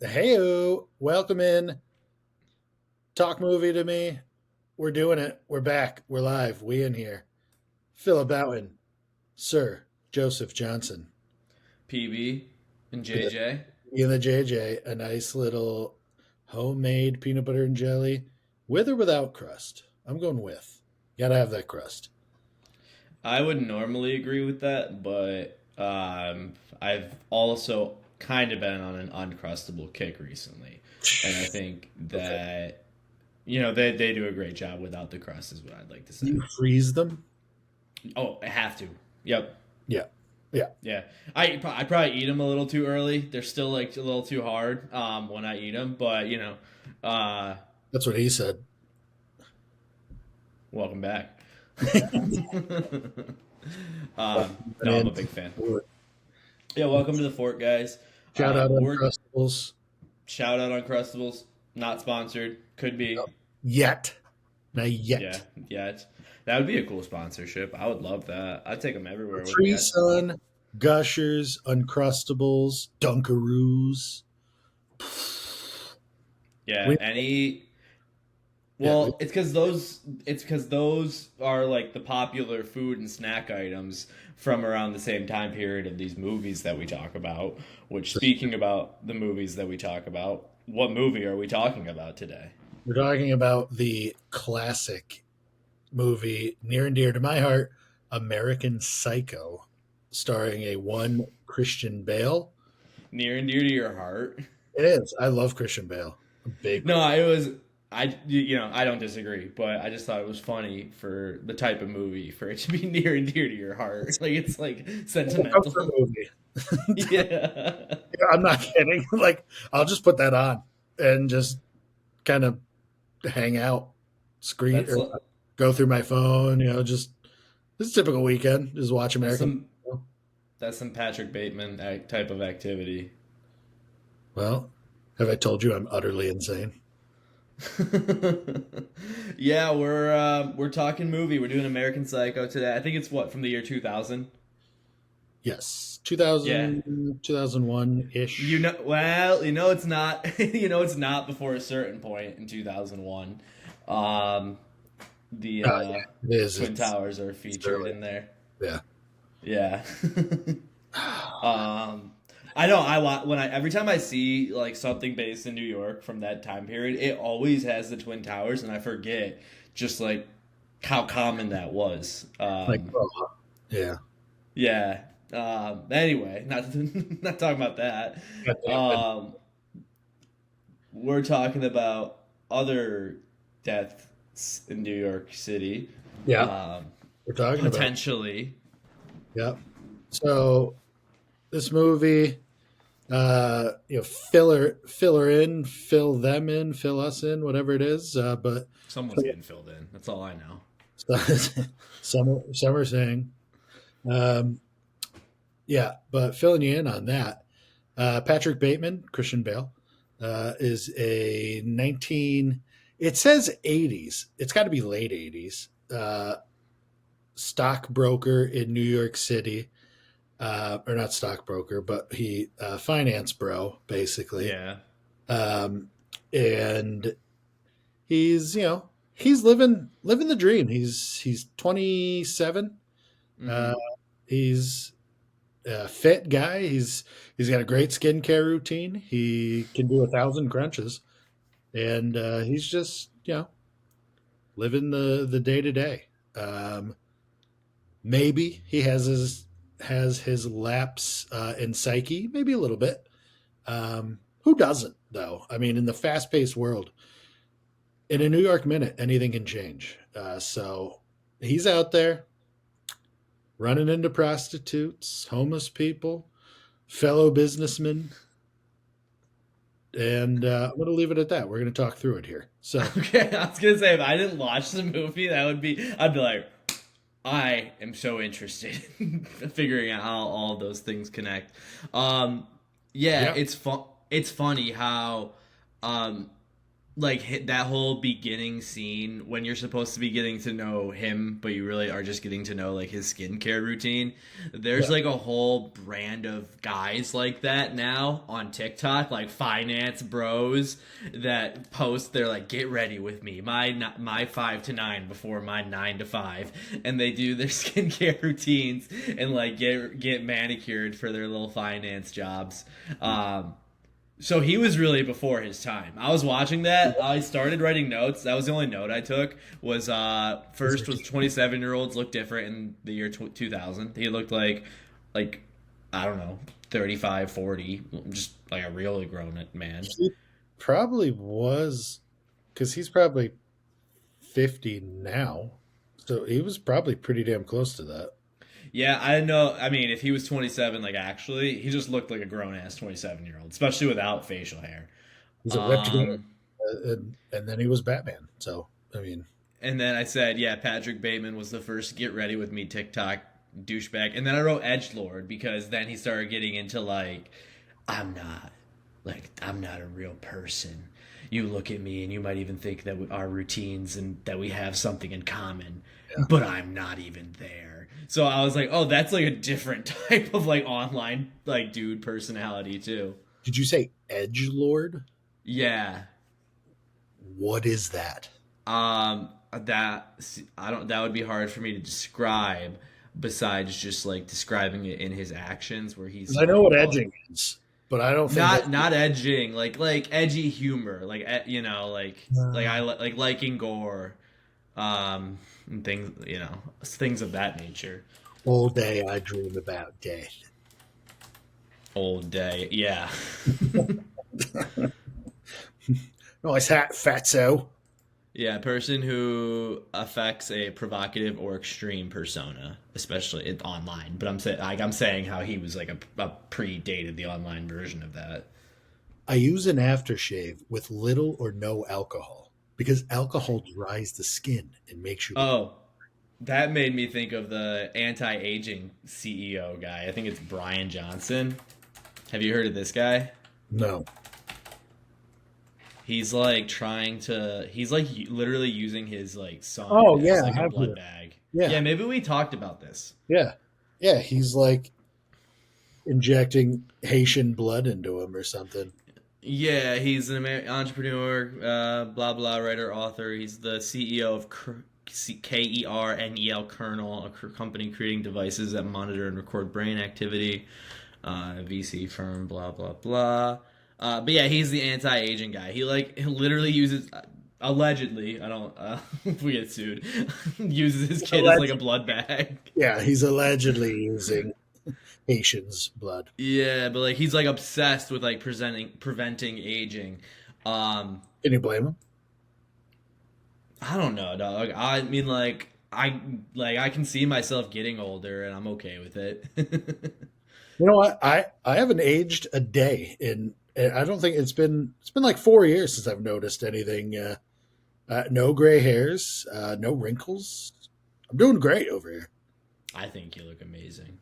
Heyo, welcome in. Talk movie to me. We're doing it. We're back. We're live. We in here. Philip Owen, Sir Joseph Johnson. PB and The JJ. in the JJ, a nice little homemade peanut butter and jelly, with or without crust. I'm going with. Gotta have that crust. I would normally agree with that, but I've also kind of been on an uncrustable kick recently, and I think Okay. that they do a great job without the crust, is what I'd like to say. You freeze them? Oh, I have to. Yep. Yeah. Yeah. Yeah, I probably eat them a little too early. They're still like a little too hard when I eat them, but uh, That's what he said. welcome back. No, I'm a And big fan. Yeah, welcome to the fort, guys. shout out on We're Crustables. shout out on Crustables. Not sponsored. Could be. Yet. Not Yeah, yet. yeah. That would be a cool sponsorship. I would love that. I'd take them everywhere with me. Tree Sun, Gushers, Uncrustables, Dunkaroos. Yeah, We, any. yeah, we, Well, it's because those are like the popular food and snack items from around the same time period of these movies that we talk about. Which, speaking about the movies that we talk about, what movie are we talking about today? we're talking about the classic movie near and dear to my heart, American Psycho, starring a one Christian Bale. Near and dear to your heart. It is. I love Christian Bale. A big No, it was. I don't disagree, but I just thought it was funny for the type of movie for it to be near and dear to your heart. Like it's like comfort sentimental. movie. Yeah, I'm not kidding. Like, I'll just put that on and just kind of hang out, screen that's or go through my phone. Just this is a typical weekend. Just watch that's American. some that's some Patrick Bateman type of activity. Well, have I told you I'm utterly insane? Yeah, we're talking movie. We're doing American Psycho today. I think it's what from the year 2000. Yes, Yeah, 2001 ish. it's not. It's not before a certain point in 2001. Um, the Yeah, it is. Twin Towers are It's featured early. in there. Yeah. Yeah. um, I know. When I every time I see like something based in New York from that time period, it always has the Twin Towers, and I forget just like how common that was. Like, oh, yeah. Yeah. Anyway, not not talking about that. God damn it. Um, we're talking about other deaths in New York City. Yeah, Um, we're talking about. Potentially. Yeah. So this movie, fill her in, fill them in, fill us in, whatever it is. But Someone's getting filled in. That's all I know. some are saying, um, yeah. But filling you in on that, Patrick Bateman, Christian Bale, is a 19. It says 80s. It's got to be late 80s. Stockbroker in New York City, or not stockbroker, but he finance bro basically, Yeah. um, and he's living the dream. He's 27. Uh, Mm-hmm. he's a fit guy. He's got a great skincare routine. He can do 1,000 crunches, and he's just living the day to day. Maybe he has his lapse in psyche, maybe a little bit. Who doesn't though? I mean, in the fast paced world, in a New York minute, anything can change. So he's out there running into prostitutes, homeless people, fellow businessmen, and I'm going to leave it at that. We're going to talk through it here. So Okay, I was gonna say if I didn't watch the movie, I'd be like, I am so interested in figuring out how all of those things connect. Um, yeah, yeah, it's funny how, um, like that whole beginning scene when you're supposed to be getting to know him, but you really are just getting to know like his skincare routine. There's Yeah. like a whole brand of guys like that now on TikTok, like finance bros that post. They're like, "Get ready with me, my 5 to 9 before my 9 to 5," and they do their skincare routines and like get manicured for their little finance jobs. So he was really before his time. I was watching that. I started writing notes. That was the only note I took. Was first was 27-year-olds look different in the year 2000. He looked like I don't know, 35, 40, just like a really grown man. He probably was, because he's probably 50 now. So he was probably pretty damn close to that. Yeah, I know. I mean, if he was 27, like actually, he just looked like a grown ass 27-year-old, especially without facial hair. He's a ripped guy, Um, and then he was Batman. So, I mean, And then I said, yeah, Patrick Bateman was the first get ready with me TikTok douchebag. And then I wrote Edgelord because then he started getting into like, I'm not I'm not a real person. You look at me and you might even think that our routines and that we have something in common, yeah. but I'm not even there. So I was like, oh, that's like a different type of like online like dude personality too. Did you say Edge Lord? Yeah. What is that? That I don't. That would be hard for me to describe. Besides just like describing it in his actions, where he's 'Cause I know what edging is, but I don't think not edging, like edgy humor, like you know, like I like liking gore, and things, you know, things of that nature. all day I dream about death. Old day, yeah. Nice hat, fatso. Yeah, a person who affects a provocative or extreme persona, especially online. But I'm saying how he was like a predated the online version of that. I use an aftershave with little or no alcohol because alcohol dries the skin and makes you look. Oh, that made me think of the anti-aging CEO guy. I think it's Brian Johnson. Have you heard of this guy? No. He's like trying to. He's like literally using his like son Oh, as yeah, I like a have blood heard. bag. Yeah. Yeah, maybe we talked about this. Yeah. Yeah. He's like injecting Haitian blood into him or something. Yeah, he's an entrepreneur, blah blah, writer, author. He's the CEO of KERNEL Kernel, a company creating devices that monitor and record brain activity. VC firm, blah blah blah. But yeah, he's the anti-aging guy. He literally uses, allegedly, I don't, if we get sued, uses his kid as like a blood bag. Yeah. He's allegedly using Haitian's blood. Yeah, but like he's like obsessed with like preventing aging. Um, Can you blame him? I don't know, dog. I mean, I can see myself getting older, and I'm okay with it. You know what? I haven't aged a day in. I don't think it's been like 4 years since I've noticed anything. No gray hairs, no wrinkles. I'm doing great over here. I think you look amazing.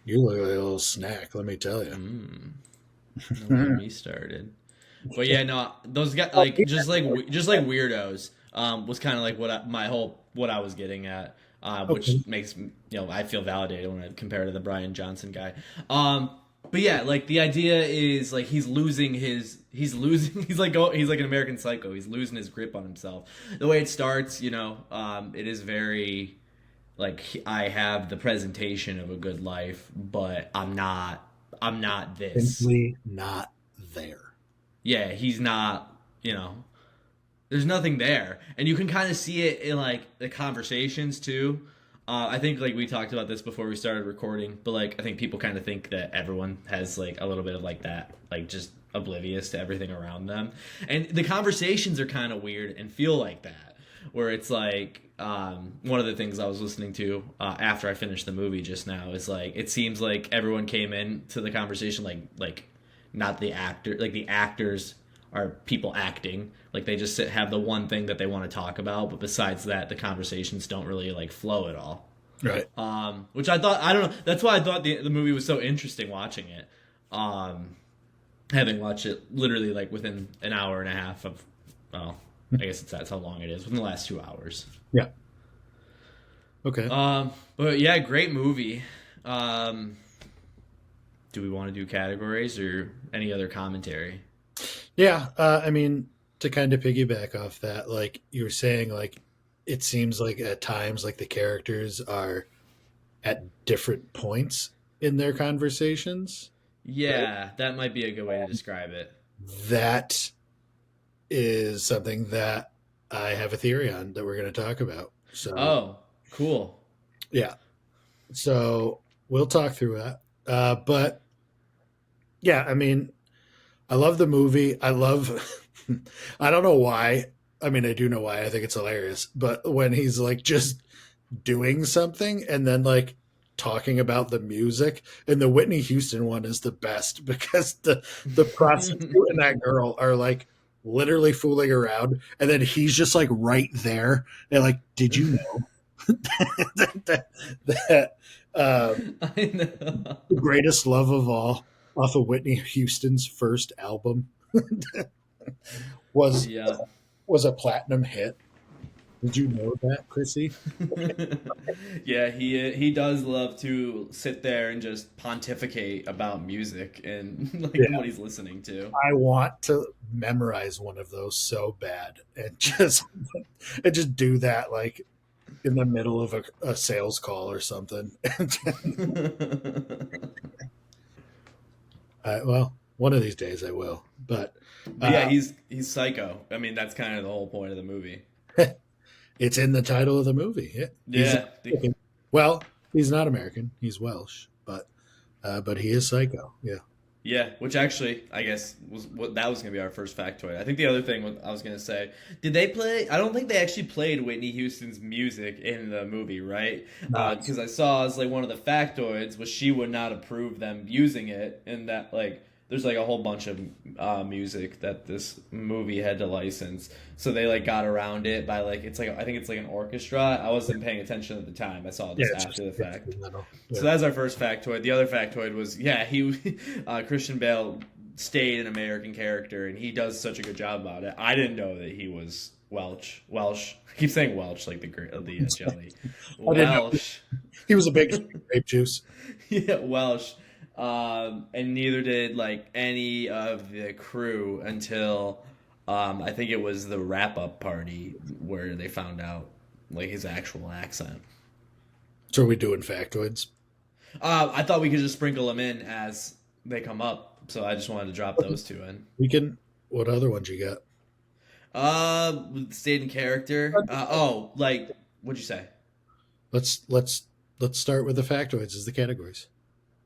You look like a little snack, let me tell you. Mm. Don't get me started. But yeah, no, those guys like just like weirdos. Was kind of like what I was getting at, which Okay. makes I feel validated when I compare to the Brian Johnson guy. But yeah, like the idea is like he's losing he's like an American Psycho. He's losing his grip on himself. The way it starts, it is very like I have the presentation of a good life, but I'm not this. Simply not there. Yeah, he's not, there's nothing there. And you can kind of see it in like the conversations too. I think like we talked about this before we started recording, but like I think people kind of think that everyone has like a little bit of like that, like just oblivious to everything around them. And the conversations are kind of weird and feel like that, where it's like one of the things I was listening to after I finished the movie just now is like it seems like everyone came in to the conversation like not the actor, like the actors are people acting, like they just have the one thing that they want to talk about, but besides that the conversations don't really like flow at all. Right. Which I thought, I don't know, that's why I thought the movie was so interesting watching it, having watched it literally like within an hour and a half of well, I guess that's how long it is within the last 2 hours. Yeah. Okay. But yeah, great movie. Um, do we want to do categories or any other commentary? Yeah. I mean, to kind of piggyback off that, like you were saying, like it seems like at times, like the characters are at different points in their conversations, right? Yeah, that might be a good way to describe it. That is something that I have a theory on that we're going to talk about. So, Oh, cool. yeah. So we'll talk through that. But yeah, I mean, I love the movie. I love, I don't know why. I mean, I do know why. I think it's hilarious. But when he's like just doing something and then like talking about the music, and the Whitney Houston one is the best because the prostitute and that girl are like literally fooling around, and then he's just like right there and like, did you know that I know. the greatest love of all off of Whitney Houston's first album was Yeah. was a platinum hit? Did you know that, Chrissy? Yeah, he does love to sit there and just pontificate about music and like Yeah. what he's listening to. I want to memorize one of those so bad and just do that like in the middle of a sales call or something. Well, one of these days I will. But But yeah, uh, he's psycho. I mean, that's kind of the whole point of the movie. it's in the title of the movie. Yeah. He's Yeah, American. Well, he's not American. He's Welsh, but he is psycho. Yeah. yeah. Which actually, I guess was what that was gonna be our first factoid. I think the other thing I was gonna say, did they play? I don't think they actually played Whitney Houston's music in the movie, right? No. Because I saw as like one of the factoids was she would not approve them using it, and that like there's like a whole bunch of music that this movie had to license, so they like got around it by like it's like I think it's like an orchestra. I wasn't paying attention at the time. I saw Yeah. this It's after the just it's fact. in the middle. So Yeah. that's our first factoid. The other factoid was, yeah, he Christian Bale stayed an American character, and he does such a good job about it. I didn't know that he was Welsh. I keep saying Welsh like the jelly. I didn't know Welsh, he was a big fan of grape juice. yeah, Welsh. And neither did like any of the crew until I think it was the wrap up party where they found out like his actual accent. So are we doing factoids? I thought we could just sprinkle them in as they come up, so I just wanted to drop those two in. We can. What other ones you got? Stayed in character. Like what'd you say? Let's start with the factoids as the categories.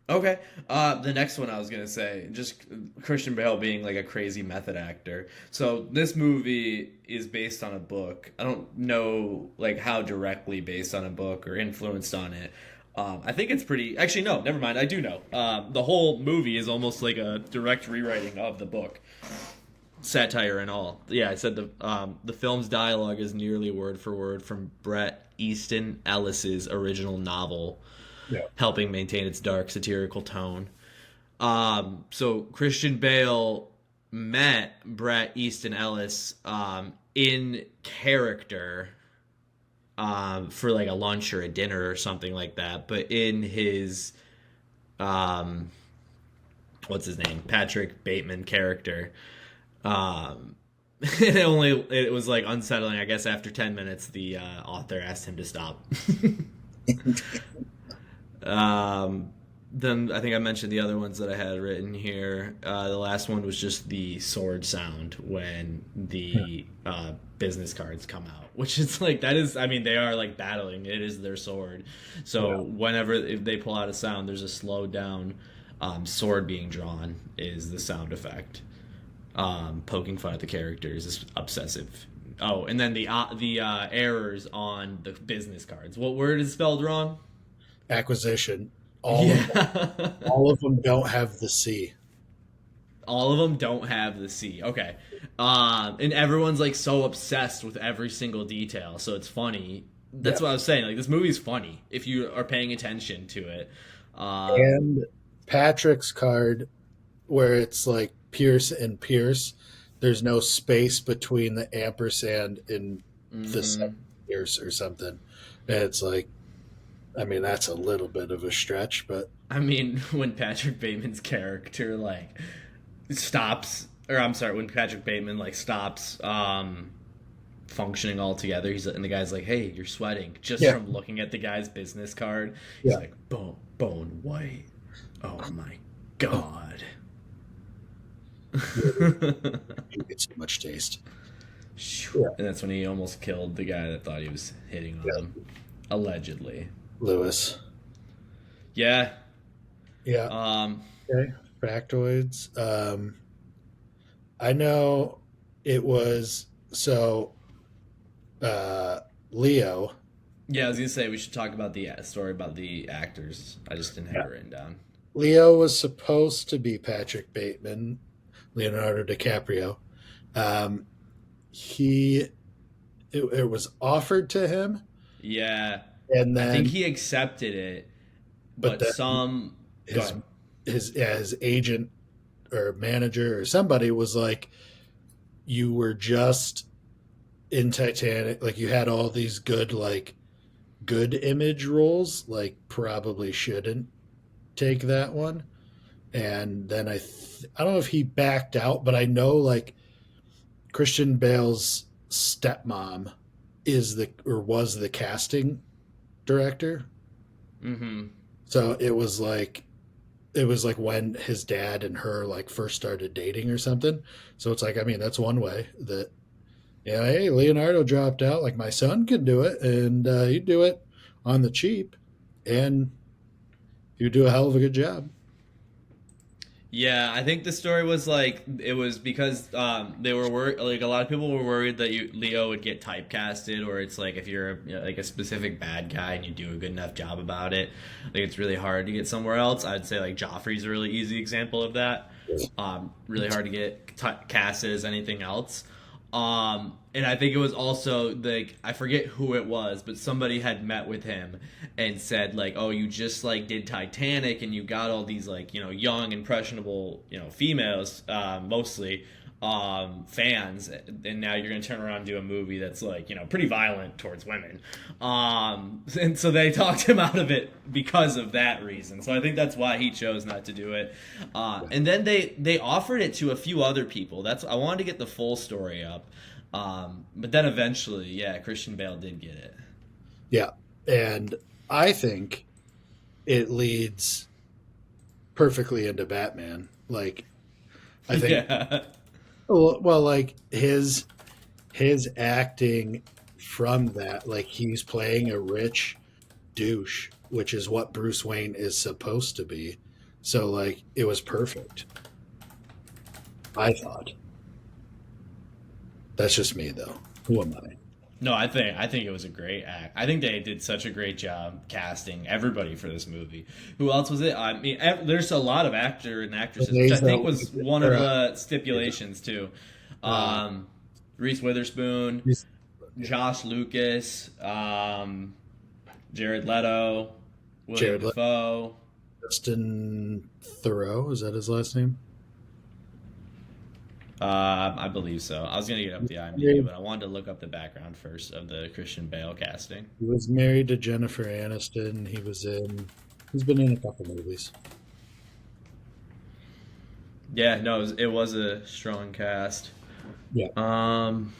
Okay. The next one I was gonna say, just Christian Bale being like a crazy method actor. So this movie is based on a book. I don't know like how directly based on a book or influenced on it. I think it's pretty. Actually, no, never mind. I do know. The whole movie is almost like a direct rewriting of the book, satire and all. Yeah, I said the film's dialogue is nearly word for word from Bret Easton Ellis's original novel, Yeah. helping maintain its dark satirical tone. So Christian Bale met Bret Easton Ellis in character for like a lunch or a dinner or something like that, but in his um, what's his name, Patrick Bateman character. It was like unsettling. I guess after 10 minutes, the author asked him to stop. Then I think I mentioned the other ones that I had written here. The last one was just the sword sound when the business cards come out, which is like that is. I mean, they are like battling. It is their sword. So Yeah. whenever if they pull out a sound, there's a slowed down sword being drawn is the sound effect. Poking fun at the characters is obsessive. Oh, and then the errors on the business cards. What word is spelled wrong? Acquisition. Yeah. All of them don't have the C. All of them don't have the C. Okay. And everyone's like so obsessed with every single detail, so it's funny. That's Yeah. what I was saying. Like this movie's funny if you are paying attention to it. And Patrick's card, where it's like Pierce and Pierce, there's no space between the ampersand and the Hmm. years or something. And it's like, I mean, that's a little bit of a stretch, but I mean, when Patrick Bateman's character like stops, or I'm sorry, when Patrick Bateman like stops functioning altogether, and the guy's like, "Hey, you're sweating," just yeah, from looking at the guy's business card. He's yeah. like, Bone White. Oh my Oh, god." you get so much taste. Phew. Yeah, And that's when he almost killed the guy that thought he was hitting on him, yeah. allegedly. Lewis. Yeah. Yeah. Um. Okay. Factoids. I know it was so Leo. Yeah, I was gonna say we should talk about the story about the actors. I just didn't have it written down. Leo was supposed to be Patrick Bateman, Leonardo DiCaprio. Um, it was offered to him, Yeah, and I think then he accepted it, but but then some. Go his ahead. his agent or manager or somebody was like, "You were just in Titanic, like you had all these good image roles, like probably shouldn't take that one." And then I don't know if he backed out, but I know like Christian Bale's stepmom was the casting director. Mm-hmm. So it was like when his dad and her like first started dating or something. So it's like, I mean, that's one way that, yeah, hey, Leonardo dropped out, like my son could do it, and he'd do it on the cheap, and he'd do a hell of a good job. Yeah, I think the story was like it was because they were like a lot of people were worried that Leo would get typecasted, or it's like if you're like a specific bad guy and you do a good enough job about it, like it's really hard to get somewhere else. I'd say like Joffrey's a really easy example of that. Really hard to get casted as anything else. And I think it was also like I forget who it was, but somebody had met with him and said like, "Oh, you just like did Titanic, and you got all these like young impressionable females, mostly fans, and now you're gonna turn around and do a movie that's like pretty violent towards women." And so they talked him out of it because of that reason. So I think that's why he chose not to do it. And then they offered it to a few other people. That's I wanted to get the full story up. But then eventually, yeah, Christian Bale did get it. Yeah. And I think it leads perfectly into Batman. Like, I think, Yeah. well, like his acting from that, like he's playing a rich douche, which is what Bruce Wayne is supposed to be. So, like, it was perfect. I thought. That's just me, though. Who am I? No, I think it was a great act. I think they did such a great job casting everybody for this movie. Who else was it? I mean, there's a lot of actor and actresses, which I think was one of the stipulations too. Uh, Um, Reese Witherspoon, Josh Lucas, Jared Leto, William Jared Leto, Defoe. Justin Thoreau, is that his last name? I believe so. I was gonna get up the IMDb, He but I wanted to look up the background first of the Christian Bale casting. was married to Jennifer Aniston. He's been in a couple movies. Yeah, no, it was a strong cast. Yeah. Um,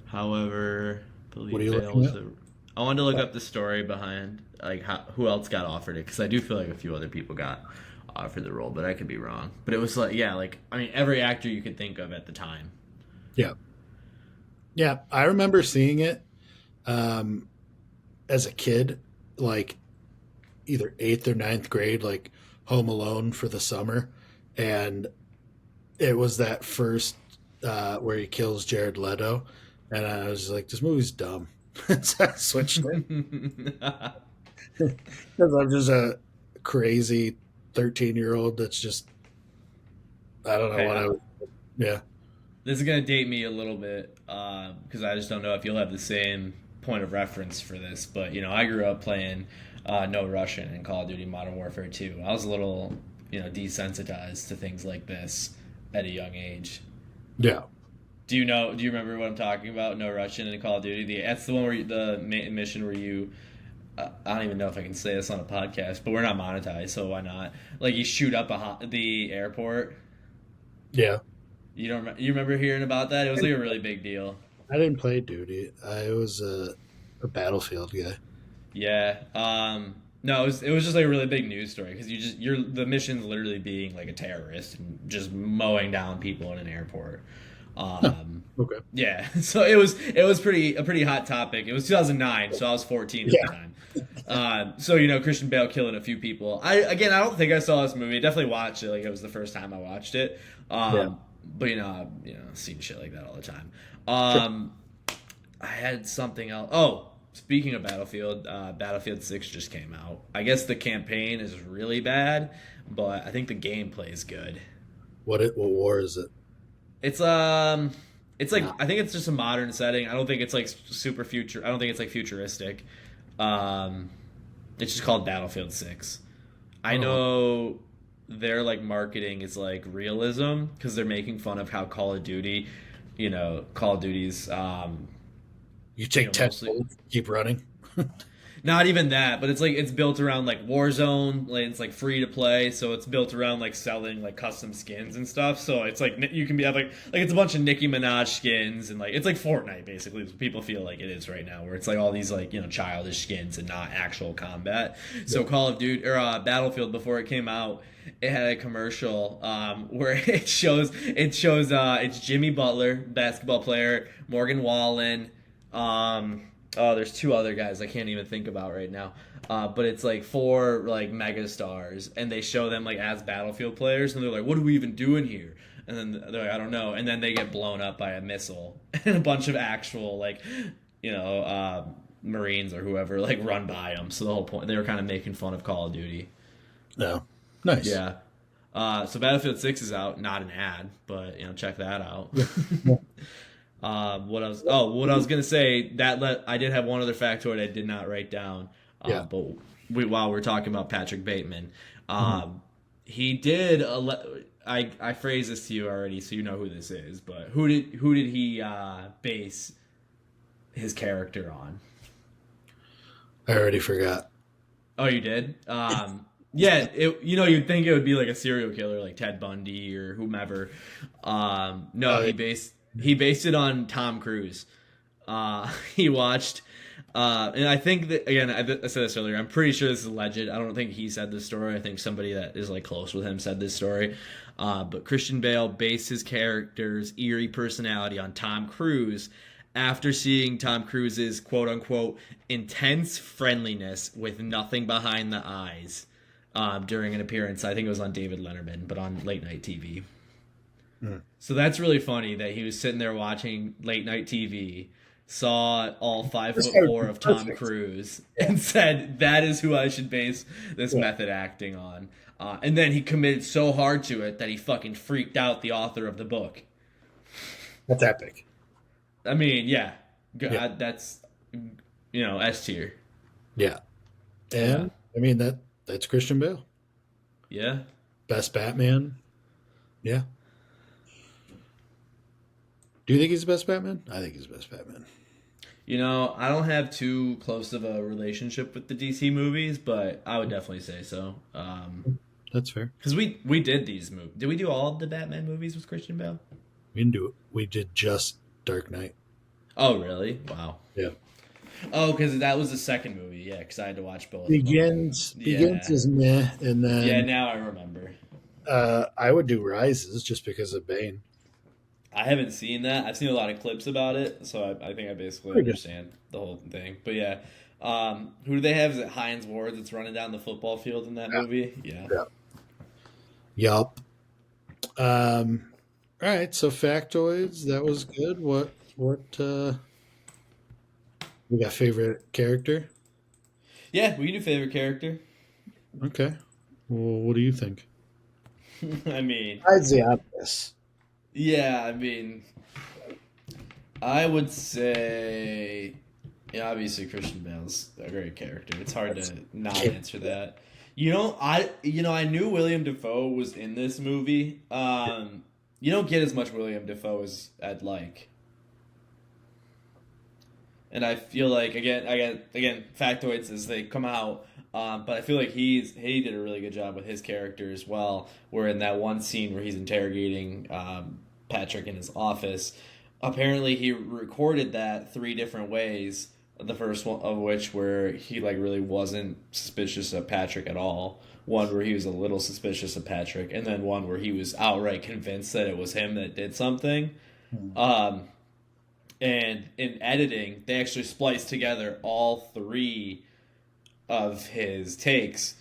However, I What are believe you Bale looking was at? the. I wanted to look up the story behind like who else got offered it because I do feel like a few other people got offered the role, but I could be wrong. But it was like yeah, like I mean every actor you could think of at the time. Yeah. Yeah. I remember seeing it um, as a kid, like either eighth or ninth grade, like Home Alone for the summer. And it was that first where he kills Jared Leto. And I was like, this movie's dumb. So I switched it. Because I'm just a crazy 13-year-old that's just, I don't know Okay, what I would, yeah. this is gonna date me a little bit because I just don't know if you'll have the same point of reference for this. But I grew up playing No Russian in Call of Duty Modern Warfare 2. I was a little desensitized to things like this at a young age. Yeah. Do you know? Do you remember what I'm talking about? No Russian in Call of Duty. That's the one where mission where you. I don't even know if I can say this on a podcast, but we're not monetized, so why not? Like you shoot up the airport. Yeah. You remember hearing about that? It was like a really big deal. I didn't play Duty. I was a Battlefield guy. Yeah. No, it was just like a really big news story because the mission's literally being like a terrorist and just mowing down people in an airport. Okay. Yeah, so it was a pretty hot topic. It was 2009, so I was 14 at the Yeah. time. So Christian Bale killing a few people. I don't think I saw this movie. I definitely watched it. Like it was the first time I watched it. Yeah. But I've seen shit like that all the time. Sure. I had something else. Oh, speaking of Battlefield, Battlefield 6 just came out. I guess the campaign is really bad, but I think the gameplay is good. What war is it? It's like I think it's just a modern setting. I don't think it's like super future. I don't think it's like futuristic. Um, it's just called Battlefield 6. I Oh. know their like marketing is like realism because they're making fun of how Call of Duty's You take 10 mostly bullets, keep running. not even that, but it's built around like Warzone, like it's like free to play, so it's built around like selling like custom skins and stuff. So it's like you can have like it's a bunch of Nicki Minaj skins and like it's like Fortnite basically. Is what people feel like it is right now, where it's like all these like childish skins and not actual combat. So Yeah. Call of Duty or Battlefield before it came out, it had a commercial where it shows it's Jimmy Butler, basketball player, Morgan Wallen. Oh, there's two other guys I can't even think about right now. But it's like four like mega stars, and they show them like as Battlefield players, and they're like, "What are we even doing here?" And then they're like, "I don't know." And then they get blown up by a missile, and a bunch of actual like, Marines or whoever like run by them. So the whole point, they were kind of making fun of Call of Duty. No. Nice. Yeah. So Battlefield 6 is out, not an ad, but check that out. Yeah. What I was gonna say I did have one other factoid I did not write down. Yeah. But while we're talking about Patrick Bateman, Mhm. he did. I phrased this to you already, so you know who this is. But who did he base his character on? I already forgot. Oh, you did. Yeah, you'd think it would be like a serial killer, like Ted Bundy or whomever. No, Oh, he based it on Tom Cruise. He watched, and I think that again, I said this earlier. I'm pretty sure this is alleged. I don't think he said this story. I think somebody that is like close with him said this story. But Christian Bale based his character's eerie personality on Tom Cruise after seeing Tom Cruise's quote unquote intense friendliness with nothing behind the eyes during an appearance. I think it was on David Letterman, but on late night TV. Mm. So that's really funny that he was sitting there watching late night TV, saw all 5'4" of Tom Perfect. Cruise, and said, "That is who I should base this Yeah. method acting on." And then he committed so hard to it that he fucking freaked out the author of the book. That's epic. I mean, yeah, Yeah. that's S tier. Yeah. Yeah, And I mean that's Christian Bale. yeah. Best Batman. Yeah. Do you think he's the best Batman? I think he's the best Batman. I don't have too close of a relationship with the DC movies, but I would definitely say so. That's fair. Because we did these movies. Did we do all of the Batman movies with Christian Bale? We can do it. We did just Dark Knight. Oh, really? Wow. Yeah. Oh, because that was the second movie. Yeah, because I had to watch both of them. Begins Yeah. is meh, and Yeah, then now I remember. I would do Rises just because of Bane. I haven't seen that. I've seen a lot of clips about it, so I think I basically Pretty good. understand the whole thing. But yeah, who do they have? Is it Hines Ward that's running down the football field in that Yeah. movie? Yeah. Yeah. Yup. All right, so factoids, that was good. What we got favorite character? Yeah, we can do favorite character. Okay. Well, what do you think? I mean, Besides the obvious. yeah, I mean, I would say, yeah, obviously Christian Bale's a great character. It's hard to not answer that. I knew William Dafoe was in this movie. You don't get as much William Defoe as I'd like. And I feel like again factoids as they come out, but I feel like he did a really good job with his character as well. Where in that one scene where he's interrogating Patrick in his office, apparently he recorded that three different ways. The first one of which where he like really wasn't suspicious of Patrick at all. One where he was a little suspicious of Patrick, and then one where he was outright convinced that it was him that did something. Um, and in editing, they actually spliced together all three of his takes.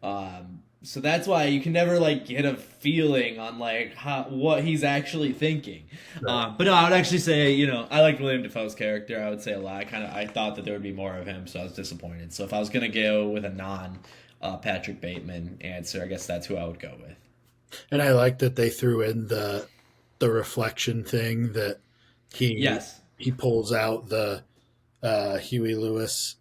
So that's why you can never like get a feeling on like what he's actually thinking. But no, I would actually say I liked William Defoe's character. I would say a lot. I thought that there would be more of him, so I was disappointed. So if I was gonna go with a non Patrick Bateman answer, I guess that's who I would go with. And I like that they threw in the reflection thing that Yes, he pulls out the Huey Lewis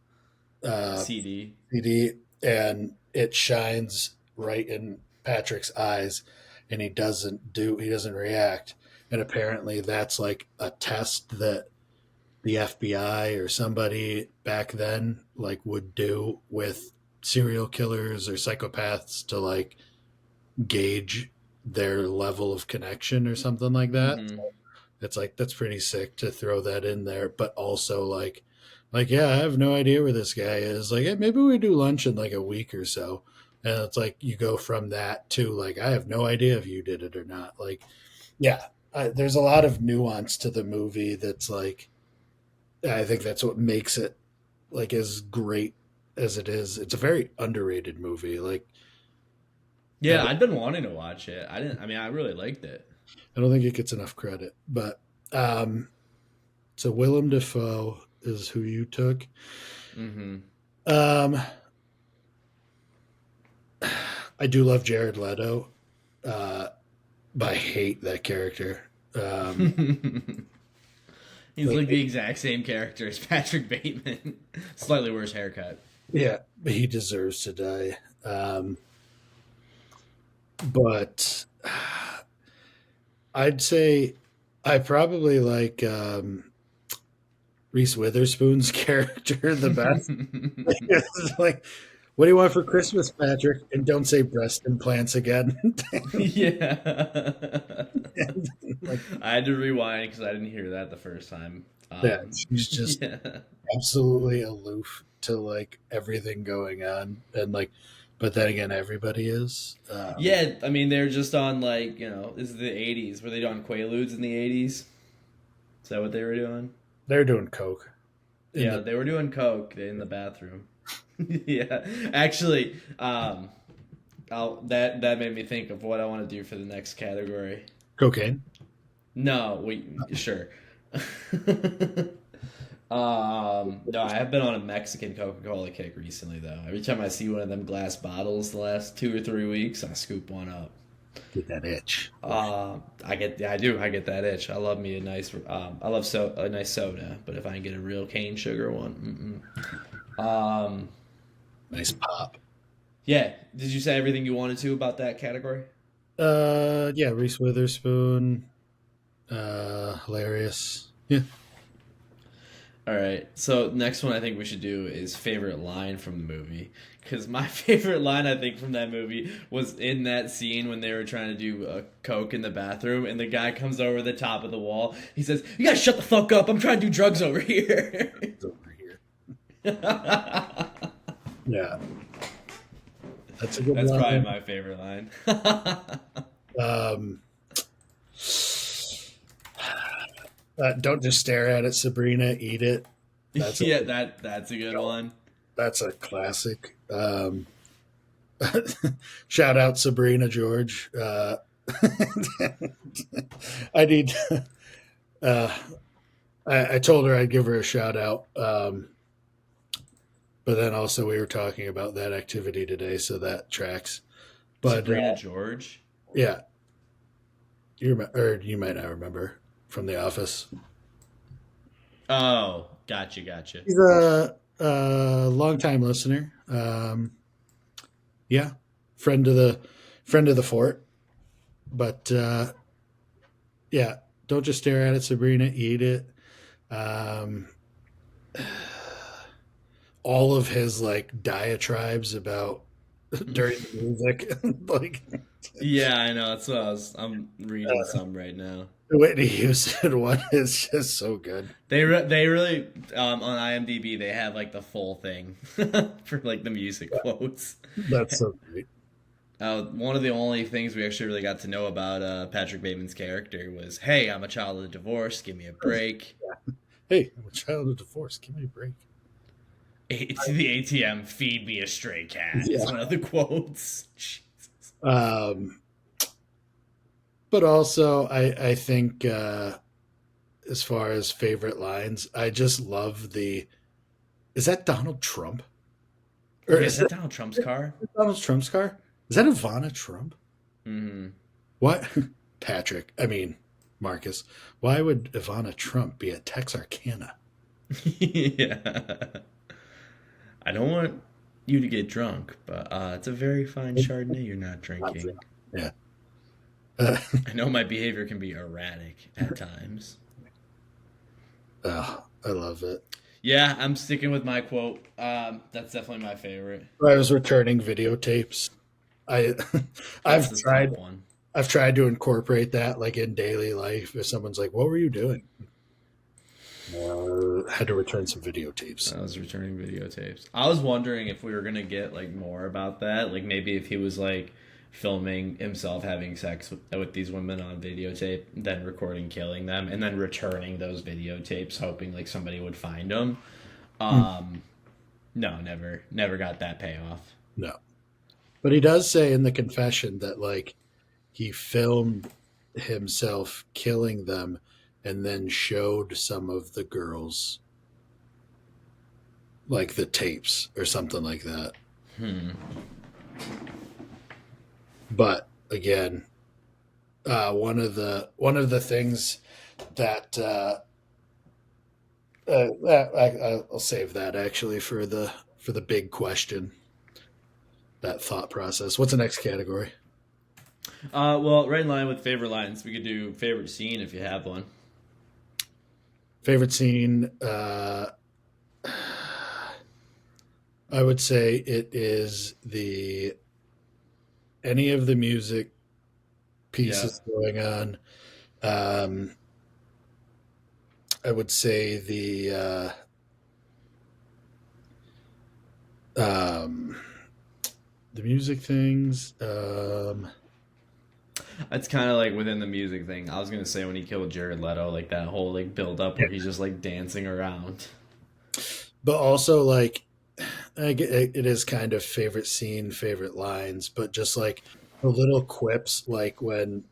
CD. CD and it shines right in Patrick's eyes and he doesn't react. And apparently that's like a test that the FBI or somebody back then like would do with serial killers or psychopaths to like gauge their level of connection or something like that. Mm-hmm. It's like that's pretty sick to throw that in there, but also like yeah, I have no idea where this guy is. Like, hey, maybe we do lunch in like a week or so, and it's like you go from that to like I have no idea if you did it or not. Like, yeah, there's a lot of nuance to the movie that's like I think that's what makes it like as great as it is. It's a very underrated movie. Like, Yeah, I'd been wanting to watch it. I didn't. I mean, I really liked it. I don't think it gets enough credit, but so Willem Dafoe is who you took. Mm-hmm. I do love Jared Leto, but I hate that character. He's like the exact same character as Patrick Bateman. Slightly worse haircut. Yeah, he deserves to die. But I'd say I probably like Reese Witherspoon's character the best. It's like, what do you want for Christmas, Patrick? And don't say breast implants again. Yeah. Like, I had to rewind because I didn't hear that the first time. yeah, she's just Yeah. absolutely aloof to like everything going on, and like, but then again, everybody is. Yeah, I mean, they're just on like, this is the 80s. Were they doing Quaaludes in the 80s? Is that what they were doing? They're doing coke. Yeah, they were doing coke in the bathroom. Yeah, actually, that made me think of what I want to do for the next category. Cocaine. No, sure. No, I have been on a Mexican Coca-Cola kick recently, though. Every time I see one of them glass bottles the last 2 or 3 weeks, I scoop one up. Get that itch. I get that itch. I love me a nice, a nice soda, but if I can get a real cane sugar one, Nice pop. yeah. Did you say everything you wanted to about that category? Yeah, Reese Witherspoon, hilarious. Yeah. All right. So next one I think we should do is favorite line from the movie. Because my favorite line I think from that movie was in that scene when they were trying to do a coke in the bathroom, and the guy comes over the top of the wall. He says, "You guys shut the fuck up! I'm trying to do drugs over here." It's over here. Yeah. That's a good That's line. probably my favorite line. Don't just stare at it, Sabrina. Eat it. That's that's a good one. That's a classic. Shout out Sabrina George. I need. I told her I'd give her a shout out, but then also we were talking about that activity today, so that tracks. But Sabrina George. yeah, you might not remember from The Office. Oh, gotcha. He's a longtime listener. Yeah, friend of the fort. But Yeah, don't just stare at it, Sabrina. Eat it. Um, all of his like diatribes about during the music, like Yeah, I know. That's what I'm reading some right now. Whitney Houston one is just so good. They really on IMDb they have like the full thing for like the music quotes. That's so great. One of the only things we actually really got to know about Patrick Bateman's character was, "Hey, I'm a child of divorce. Give me a break." Hey, I'm a child of divorce. Give me a break. To the ATM, feed me a stray cat is Yeah. one of the quotes. Jesus. Um, but also, I think as far as favorite lines, I just love the. Is that Donald Trump? Or Yeah, is is that that Donald Trump's car? Donald Trump's car? Is that Ivana Trump? Hmm. What? Patrick. I mean, Marcus. Why would Ivana Trump be at Texarkana? Yeah. I don't want you to get drunk, but it's a very fine Chardonnay you're not drinking. Yeah. Uh, I know my behavior can be erratic at times. oh, I love it. Yeah, I'm sticking with my quote. That's definitely my favorite. I was returning videotapes. I That's I've the tried top one. I've tried to incorporate that like in daily life. If someone's like, "What were you doing?" Had to return some videotapes. I was returning videotapes. I was wondering if we were gonna get like more about that. Like maybe if he was like filming himself having sex with these women on videotape, then recording killing them, and then returning those videotapes, hoping like somebody would find them. Um, no, never got that payoff. No, but he does say in the confession that like he filmed himself killing them and then showed some of the girls like the tapes or something like that. Hmm. But again, one of the things that I'll save that actually for the big question, that thought process. What's the next category? Well, right in line with favorite lines, we could do favorite scene if you have one. Favorite scene? I would say it is the any of the music Yeah. pieces going on. Um, I would say um, the music things. It's kind of like within the music thing. I was gonna say when he killed Jared Leto, like that whole like build up where he's just like dancing around. But also like it is kind of favorite scene, favorite lines, but just like the little quips, like when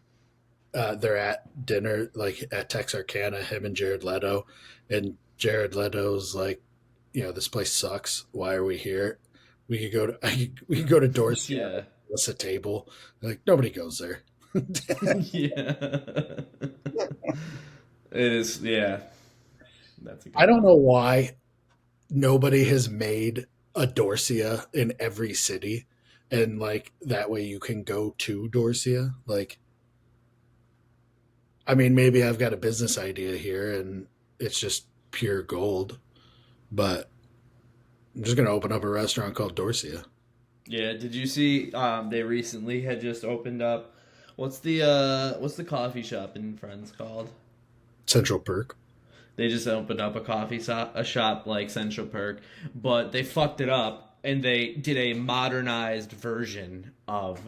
they're at dinner, like at Texarkana, him and Jared Leto, and Jared Leto's like, this place sucks. Why are we here? We could go to we could go to Dorsey. Yeah. What's a table? Like nobody goes there. Yeah. It is. Yeah. That's a I good don't one. know why nobody has made a Dorsia in every city, and like that way you can go to Dorsia. Like, I mean, maybe I've got a business idea here, and it's just pure gold, but I'm just gonna open up a restaurant called Dorsia Yeah. Did you see? They recently had just opened up. What's the coffee shop in Friends called? Central Perk. They just opened up a shop like Central Perk, but they fucked it up and they did a modernized version of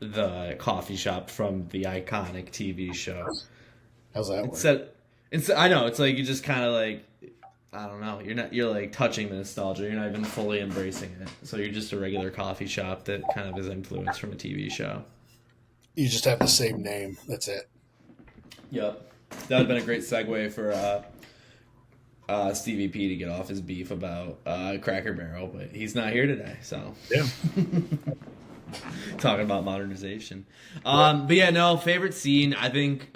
the coffee shop from the iconic TV show. How's that work? It's I know it's like you just kind of like I don't know you're like touching the nostalgia. You're not even fully embracing it. So you're just a regular coffee shop that kind of is influenced from a TV show. You just have the same name. That's it. Yep, that would have been a great segue for Stevie P to get off his beef about Cracker Barrel, but he's not here today, so Yeah. talking about modernization. But yeah, no, favorite scene, I think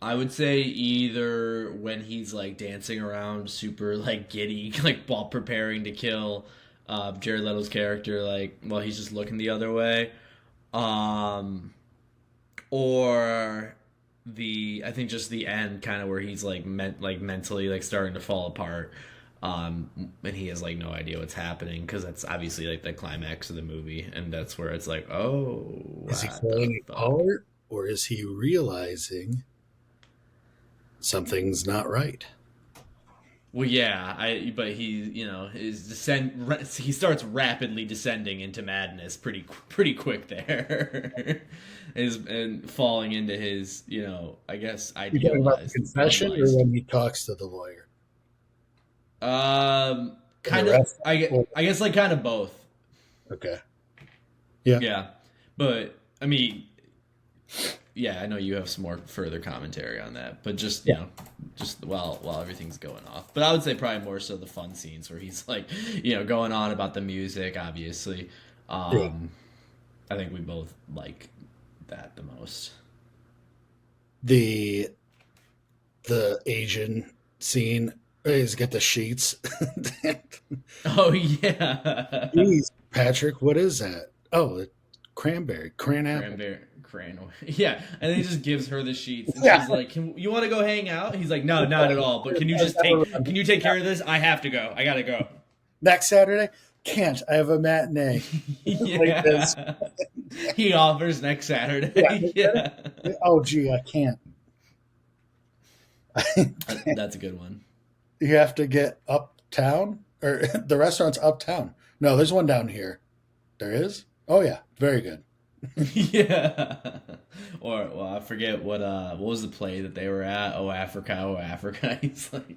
I would say either when he's like dancing around super like giddy, like while preparing to kill Jared Leto's character, like while he's just looking the other way. Um or I think just the end kind of where he's like mentally like starting to fall apart, and he has like no idea what's happening because that's obviously like the climax of the movie, and that's where it's like, oh, Is he what the falling fuck. apart, or is he realizing something's not right? Well, yeah, but he, his he starts rapidly descending into madness pretty quick there. Is and falling into his, I guess You talking about the idealized Bud confession or Light. when he talks to the lawyer in the Kind of, restaurant? I guess like kind of both. Okay. Yeah. Yeah. But I mean, yeah, I know you have some more further commentary on that, but just Yeah. just while everything's going off. But I would say probably more so the fun scenes where he's like, going on about the music. Obviously, Yeah. I think we both like that the most. The Asian scene. He's got the sheets. Oh yeah, Jeez, Patrick, what is that? Oh, cran apple. cranberry cran. Yeah, and then he just gives her the sheets, and Yeah. she's like, you want to go hang out?" He's like, "No, not at all. But can you take care of this? I have to go. I gotta go." Next Saturday? Can't. I have a matinee. Like this. Yeah. He offers next Yeah. Saturday. Yeah. Oh, gee, I can't. That's a good one. You have to get uptown, or the restaurant's uptown. No, there's one down here. There is? Oh, yeah. Very good. Yeah. Or well, I forget what was the play that they were at? Oh Africa, oh Africa. He's like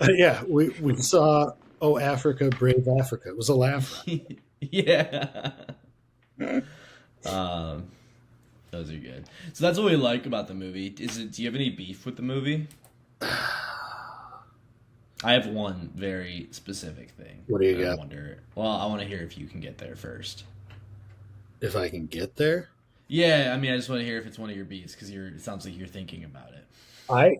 Yeah, we saw Oh Africa, Brave Africa. It was a laugh. Yeah. Um those are good. So that's what we like about the movie. Do you have any beef with the movie? I have one very specific thing. What do you And I got? wonder. Well, I want to hear if you can get there first. If I can get there, Yeah, I mean, I just want to hear if it's one of your beats because it sounds like you're thinking about it. I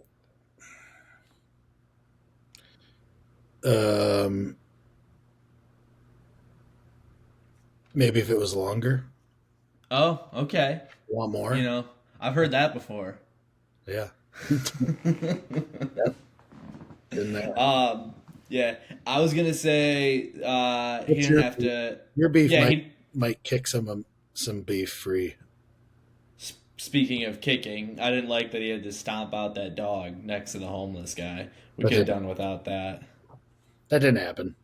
um maybe if it was longer, Oh, okay. want more. I've heard that before. Yeah, yep. In there. um, yeah, I was gonna say he What's didn't have to. your beef Yeah, might kick some beef free. speaking of kicking, I didn't like that he had to stomp out that dog next to the homeless guy. We But could have done without that. that didn't happen.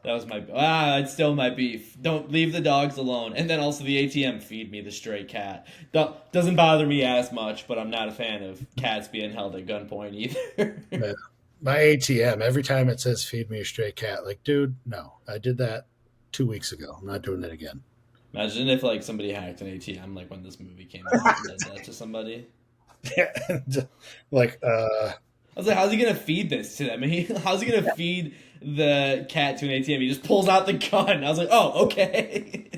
That was it's still my beef. Don't leave the dogs alone. And then also the ATM feed me the stray cat. Doesn't bother me as much, but I'm not a fan of cats being held at gunpoint either. Yeah. My ATM, every time it says feed me a stray cat, like, dude, no, I did that 2 weeks ago. I'm not doing it again. Imagine if like somebody hacked an ATM like when this movie came out and did that to somebody. Like, I was like, how's he gonna feed this to them? How's he gonna feed the cat to an ATM? He just pulls out the gun. I was like, oh, okay.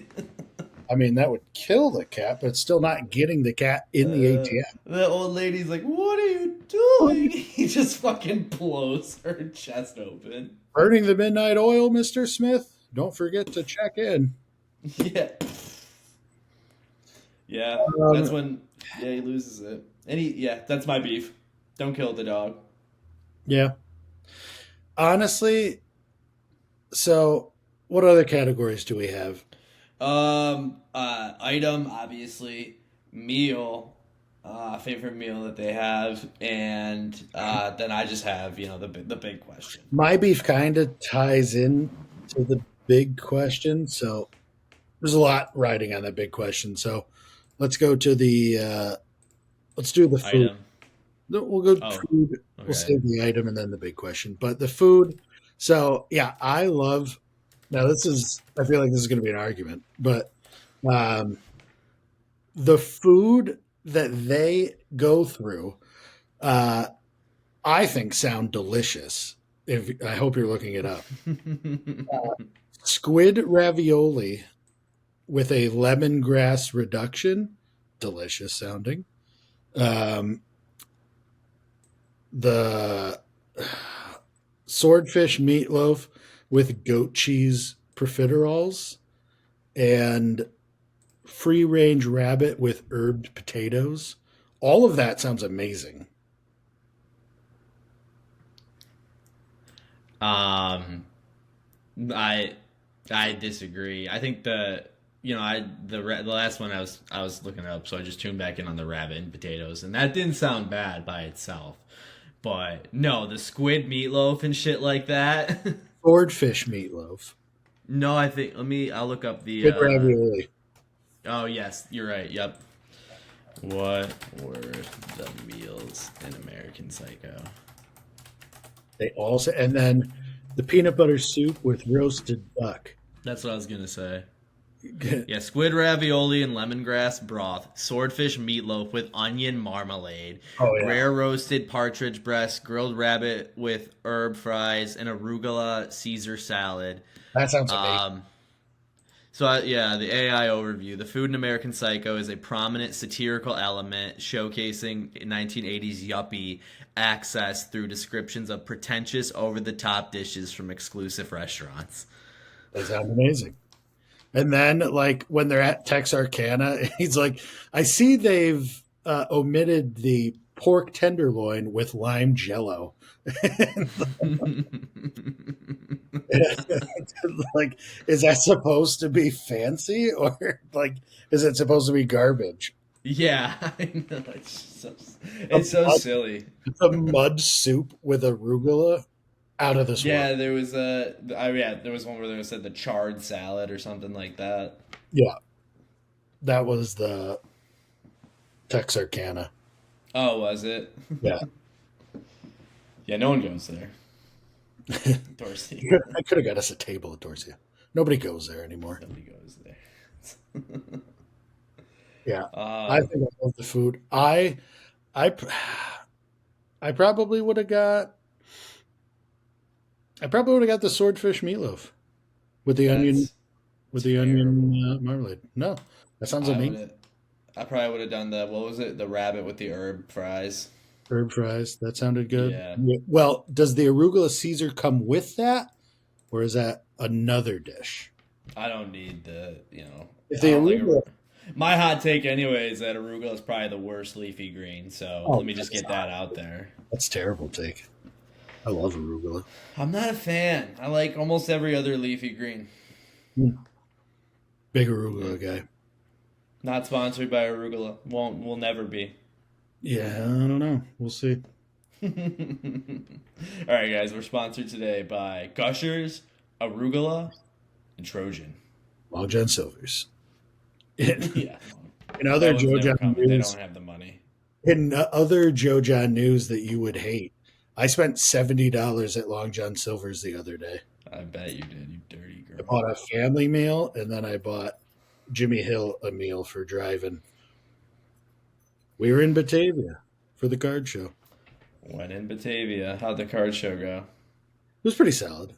I mean, that would kill the cat, but it's still not getting the cat in the ATM. The old lady's like, what are you doing? He just fucking blows her chest open. Burning the midnight oil, Mr. Smith. Don't forget to check in. Yeah. Yeah. That's when he loses it. And that's my beef. Don't kill the dog. Yeah. Honestly, so what other categories do we have? Item, obviously, meal, favorite meal that they have, and then I just have, the big question. My beef kind of ties in to the big question. So there's a lot riding on that big question. So let's go to let's do the food. Item. No, we'll go Oh, food. okay. We'll save the item and then the big question. But the food. So yeah, I love. Now I feel like this is going to be an argument, but the food that they go through, I think sound delicious. I hope you're looking it up. Squid ravioli with a lemongrass reduction, delicious sounding. The swordfish meatloaf with goat cheese profiteroles and free range rabbit with herbed potatoes. All of that sounds amazing. Um, I I disagree. I think the last one I was looking up, so I just tuned back in on the rabbit and potatoes, and that didn't sound bad by itself. But no, the squid meatloaf and shit like that. Swordfish meatloaf. No, I think I'll look up the Good ravioli. oh yes, you're right. Yep. What were the meals in American Psycho? They also, and then the peanut butter soup with roasted duck. That's what I was gonna say. Yeah, squid ravioli and lemongrass broth, swordfish meatloaf with onion marmalade, Oh yeah, rare roasted partridge breast, grilled rabbit with herb fries, and arugula Caesar salad. that sounds amazing. Yeah, the AI overview. The food in American Psycho is a prominent satirical element showcasing 1980s yuppie access through descriptions of pretentious, over-the-top dishes from exclusive restaurants. They sound amazing. And then, like when they're at Texarkana, he's like, "I see they've omitted the pork tenderloin with lime jello." Like, is that supposed to be fancy, or like, is it supposed to be garbage? Yeah, I know. A It's so mud, silly. a mud soup with arugula, out of this world. Yeah, there was one where they said the charred salad or something like that. Yeah, that was the Texarkana. Oh, was it? Yeah, Yeah, no one goes there. Dorsey. I could have got us a table at Dorsia. Nobody goes there anymore. Nobody goes there. Yeah, I um, think I love the food. I, pr- I probably would have got. I probably would have got the swordfish meatloaf with the onion that's terrible. marmalade. No, that sounds I would amazing. have. I probably would have done the what was it? The rabbit with the herb fries. Herb fries. That sounded good. Yeah, Yeah. Well, does the arugula Caesar come with that, or is that another dish? I don't need the If I the don't like arugula, my hot take anyway is that arugula is probably the worst leafy green. So oh, let me just get that out there. that's terrible. Take. I love arugula. I'm not a fan. I like almost every other leafy green. Mm. Big arugula guy. Not sponsored by arugula. Will never be. Yeah, I don't know. We'll see. All right, guys, we're sponsored today by Gushers, Arugula, and Trojan. Long John Silver's. In Yeah, other that one's Joe never John coming. They news, don't have the money. in other Joe John news that you would hate, I spent $70 at Long John Silver's the other day. I bet you did, you dirty I girl. bought a family meal, and then I bought Jimmy Hill a meal for driving. We were in Batavia for the card show. When in Batavia, how'd the card show go? It was pretty solid.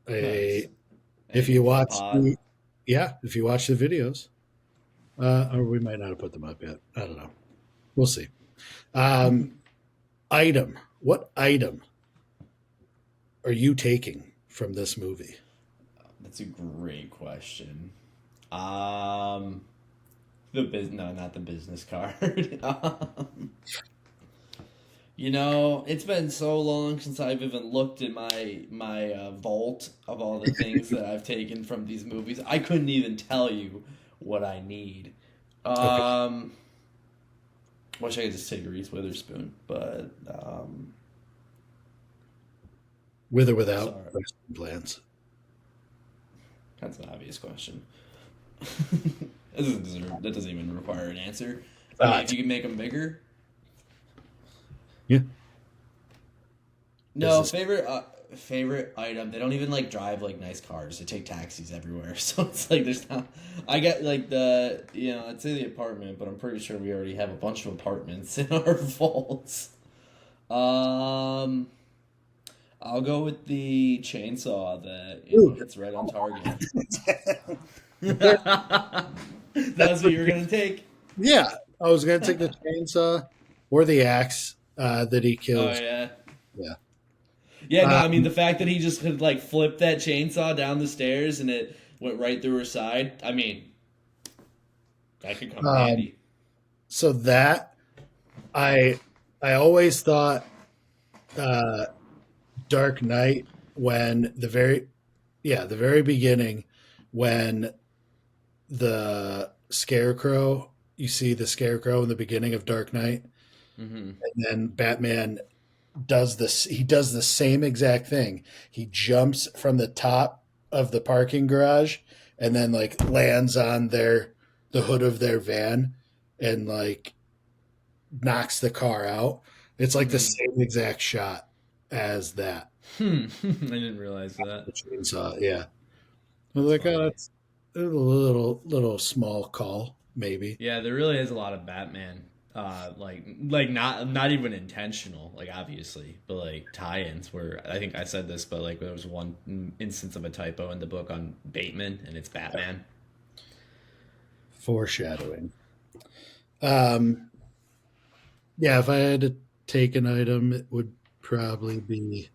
Nice. A, if you Anything for the watch pod? if you watch the videos, or we might not have put them up yet. I don't know. We'll see. Um, item. What item are you taking from this movie? That's a great question. No, not the business card. It's been so long since I've even looked at my vault of all the things that I've taken from these movies. I couldn't even tell you what I need. Okay. Wish I could just take Reese Witherspoon, but With or without sorry, breast implants? that's an obvious question. That doesn't even require an answer. I mean, Uh, if you can make them bigger. yeah. No, Is this, favorite item. They don't even like drive like nice cars. They take taxis everywhere. So it's like there's not. I get like I'd say the apartment, but I'm pretty sure we already have a bunch of apartments in our vaults. Um, I'll go with the chainsaw that ooh, hits right on target. there- That's what you're gonna take. yeah, I was gonna take the chainsaw or the axe that he Oh killed. yeah. Yeah. Yeah, no, I mean Um, the fact that he just could like flip that chainsaw down the stairs and it went right through her side. I mean, that could come in um, handy. so that I I always thought uh, Dark Knight when the very beginning when the Scarecrow you see the Scarecrow in the beginning of Dark Knight, Hmm. and then Batman does this. He does the same exact thing. He jumps from the top of the parking garage and then like lands on the hood of their van and like knocks the car out. It's like the Hmm. same exact shot as that. I didn't realize that. The chainsaw, yeah. I was That's like, oh, funny. that's a little small call, maybe. Yeah, there really is a lot of Batman. Like not even intentional, like obviously, but like tie-ins where I think I said this, but like there was one instance of a typo in the book on Bateman, and it's Batman. Foreshadowing. Um, yeah, if I had to take an item, it would probably be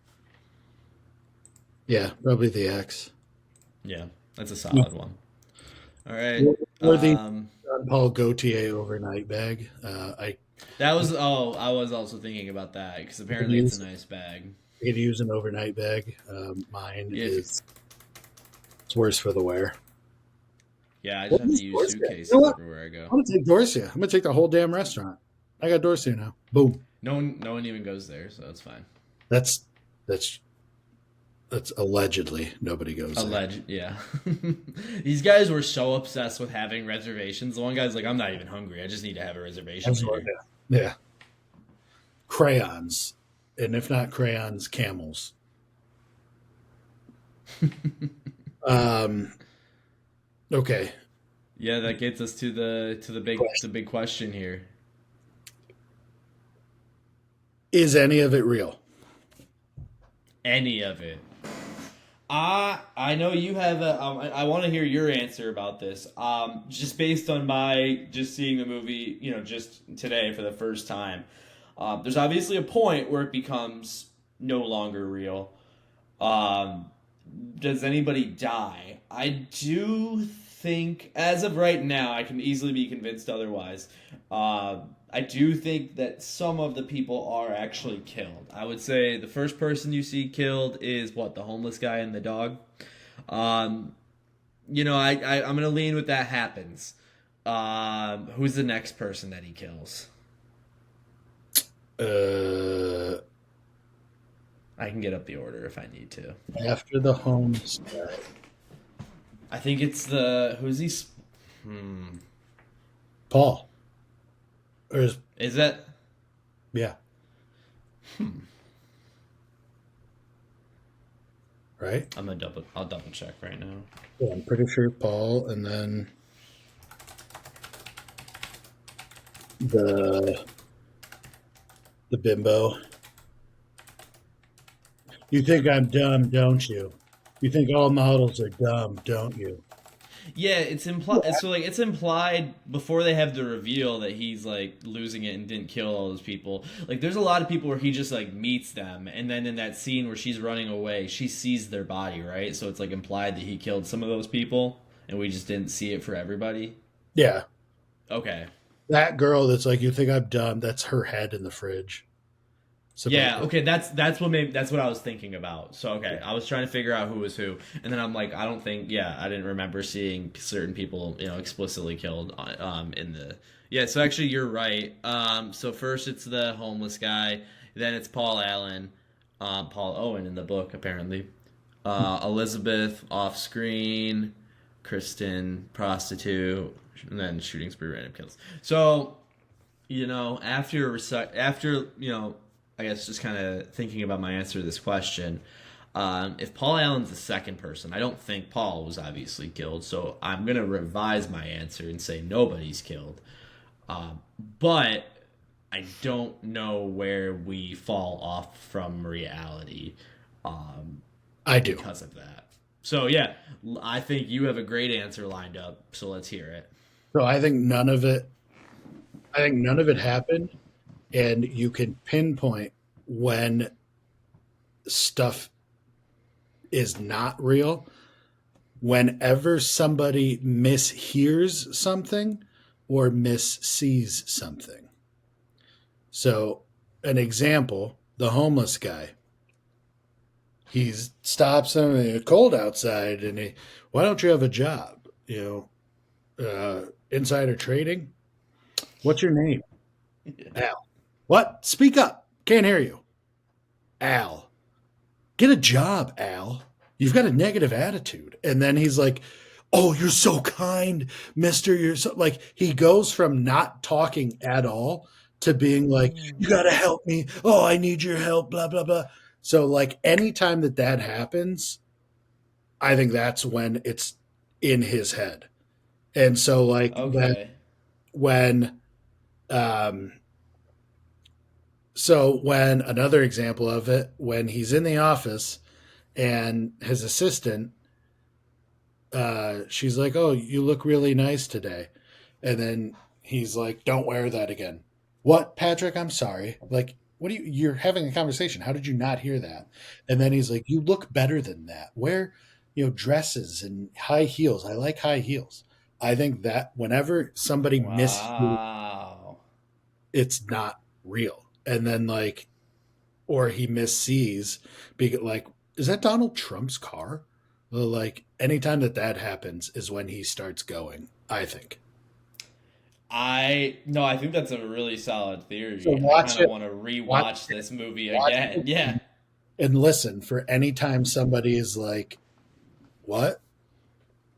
probably the X. Yeah, that's a solid one. All right. Or the Um, John Paul Gaultier overnight bag. that was I was also thinking about that because I could apparently it's a use nice bag. I could use an overnight bag. Mine Yeah, is it's worse for the wear. yeah, I just What have to is use Dorsia? You know suitcases what? everywhere I go. I'm gonna take Dorsia. I'm gonna take the whole damn restaurant. I got Dorsia now. Boom. No one even goes there, so it's fine. That's that's that's allegedly nobody goes there. Alleged, yeah. These guys were so obsessed with having reservations. The one guy's like, "I'm not even hungry. I just need to have a reservation That's later." yeah. Crayons, and if not crayons, camels. Um. Okay. Yeah, that gets us to the big question here. Is any of it real? Any of it? I know you have a. I want to hear your answer about this. Just based on my just seeing the movie, just today for the first time. There's obviously a point where it becomes no longer real. Um, does anybody die? I do think, as of right now, I can easily be convinced otherwise. I do think that some of the people are actually killed. I would say the first person you see killed is what, the homeless guy and the dog. Um, I'm gonna lean with that happens. Who's the next person that he kills? Uh, I can get up the order if I need to. After the homes, I think it's the who's he? Hmm. Paul. Or is, Is that? yeah, right? I'll double check right now. Yeah, I'm pretty sure Paul, and then the the bimbo. You think I'm dumb, don't you? You think all models are dumb, don't you? Yeah, it's implied. So like, it's implied before they have the reveal that he's like losing it and didn't kill all those people. Like, there's a lot of people where he just like meets them, and then in that scene where she's running away, she sees their body, right? So it's like implied that he killed some of those people, and we just didn't see it for everybody. Yeah, Okay. that girl that's like, you think I'm dumb. That's her head in the fridge. Yeah, Supposedly. okay, that's what I was thinking about. So okay, I was trying to figure out who was who, and then I'm like, I don't think, yeah, I didn't remember seeing certain people, explicitly killed. In the yeah. So actually, you're right. So first it's the homeless guy, then it's Paul Allen, Paul Owen in the book apparently, Elizabeth off screen, Kristen prostitute, and then shooting spree random kills. So after I guess just kind of thinking about my answer to this question, if Paul Allen's the second person, I don't think Paul was obviously killed, so I'm gonna revise my answer and say nobody's killed. But I don't know where we fall off from reality I do. because of that. So yeah, I think you have a great answer lined up. So let's hear it. So I think none of it. I think none of it happened, and you can pinpoint when stuff is not real. Whenever somebody mishears something or missees something. So, an example, the homeless guy. He stops him, and it's cold outside, and why don't you have a job? Insider trading. What's your name? Al. What? Speak up. Can't hear you. Al. Get a job, Al. You've got a negative attitude. And then he's like, oh, you're so kind, mister. You're so like, he goes from not talking at all to being like, you got to help me. Oh, I need your help, blah, blah, blah. So, like, anytime that happens, I think that's when it's in his head. And so, like, Okay. when um, so when another example of it, when he's in the office and his assistant, she's like, "Oh, you look really nice today," and then he's like, "Don't wear that again." What, Patrick? I'm sorry. Like, what do you? You're having a conversation. How did you not hear that? And then he's like, "You look better than that. Wear, dresses and high heels. I like high heels." I think that whenever somebody misses, Wow. it's not real. And then like, or he missees, because like, is that Donald Trump's car? Well, like anytime that happens is when he starts going. I think. I think that's a really solid So theory. I kind of want to watch rewatch this movie watch again. it, Yeah. and listen for any time somebody is like, "What?"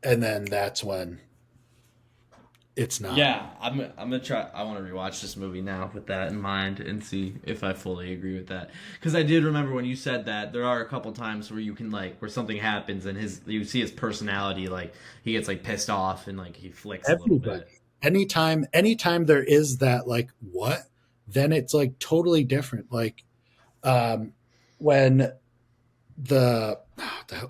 and then that's when it's not. Yeah, I'm gonna try. I want to rewatch this movie now with that in mind and see if I fully agree with that. Because I did remember when you said that there are a couple times where you can like where something happens and you see his personality like he gets like pissed off and like he flicks a little Everybody. bit. Anytime there is that like what, then it's like totally different. Like um when the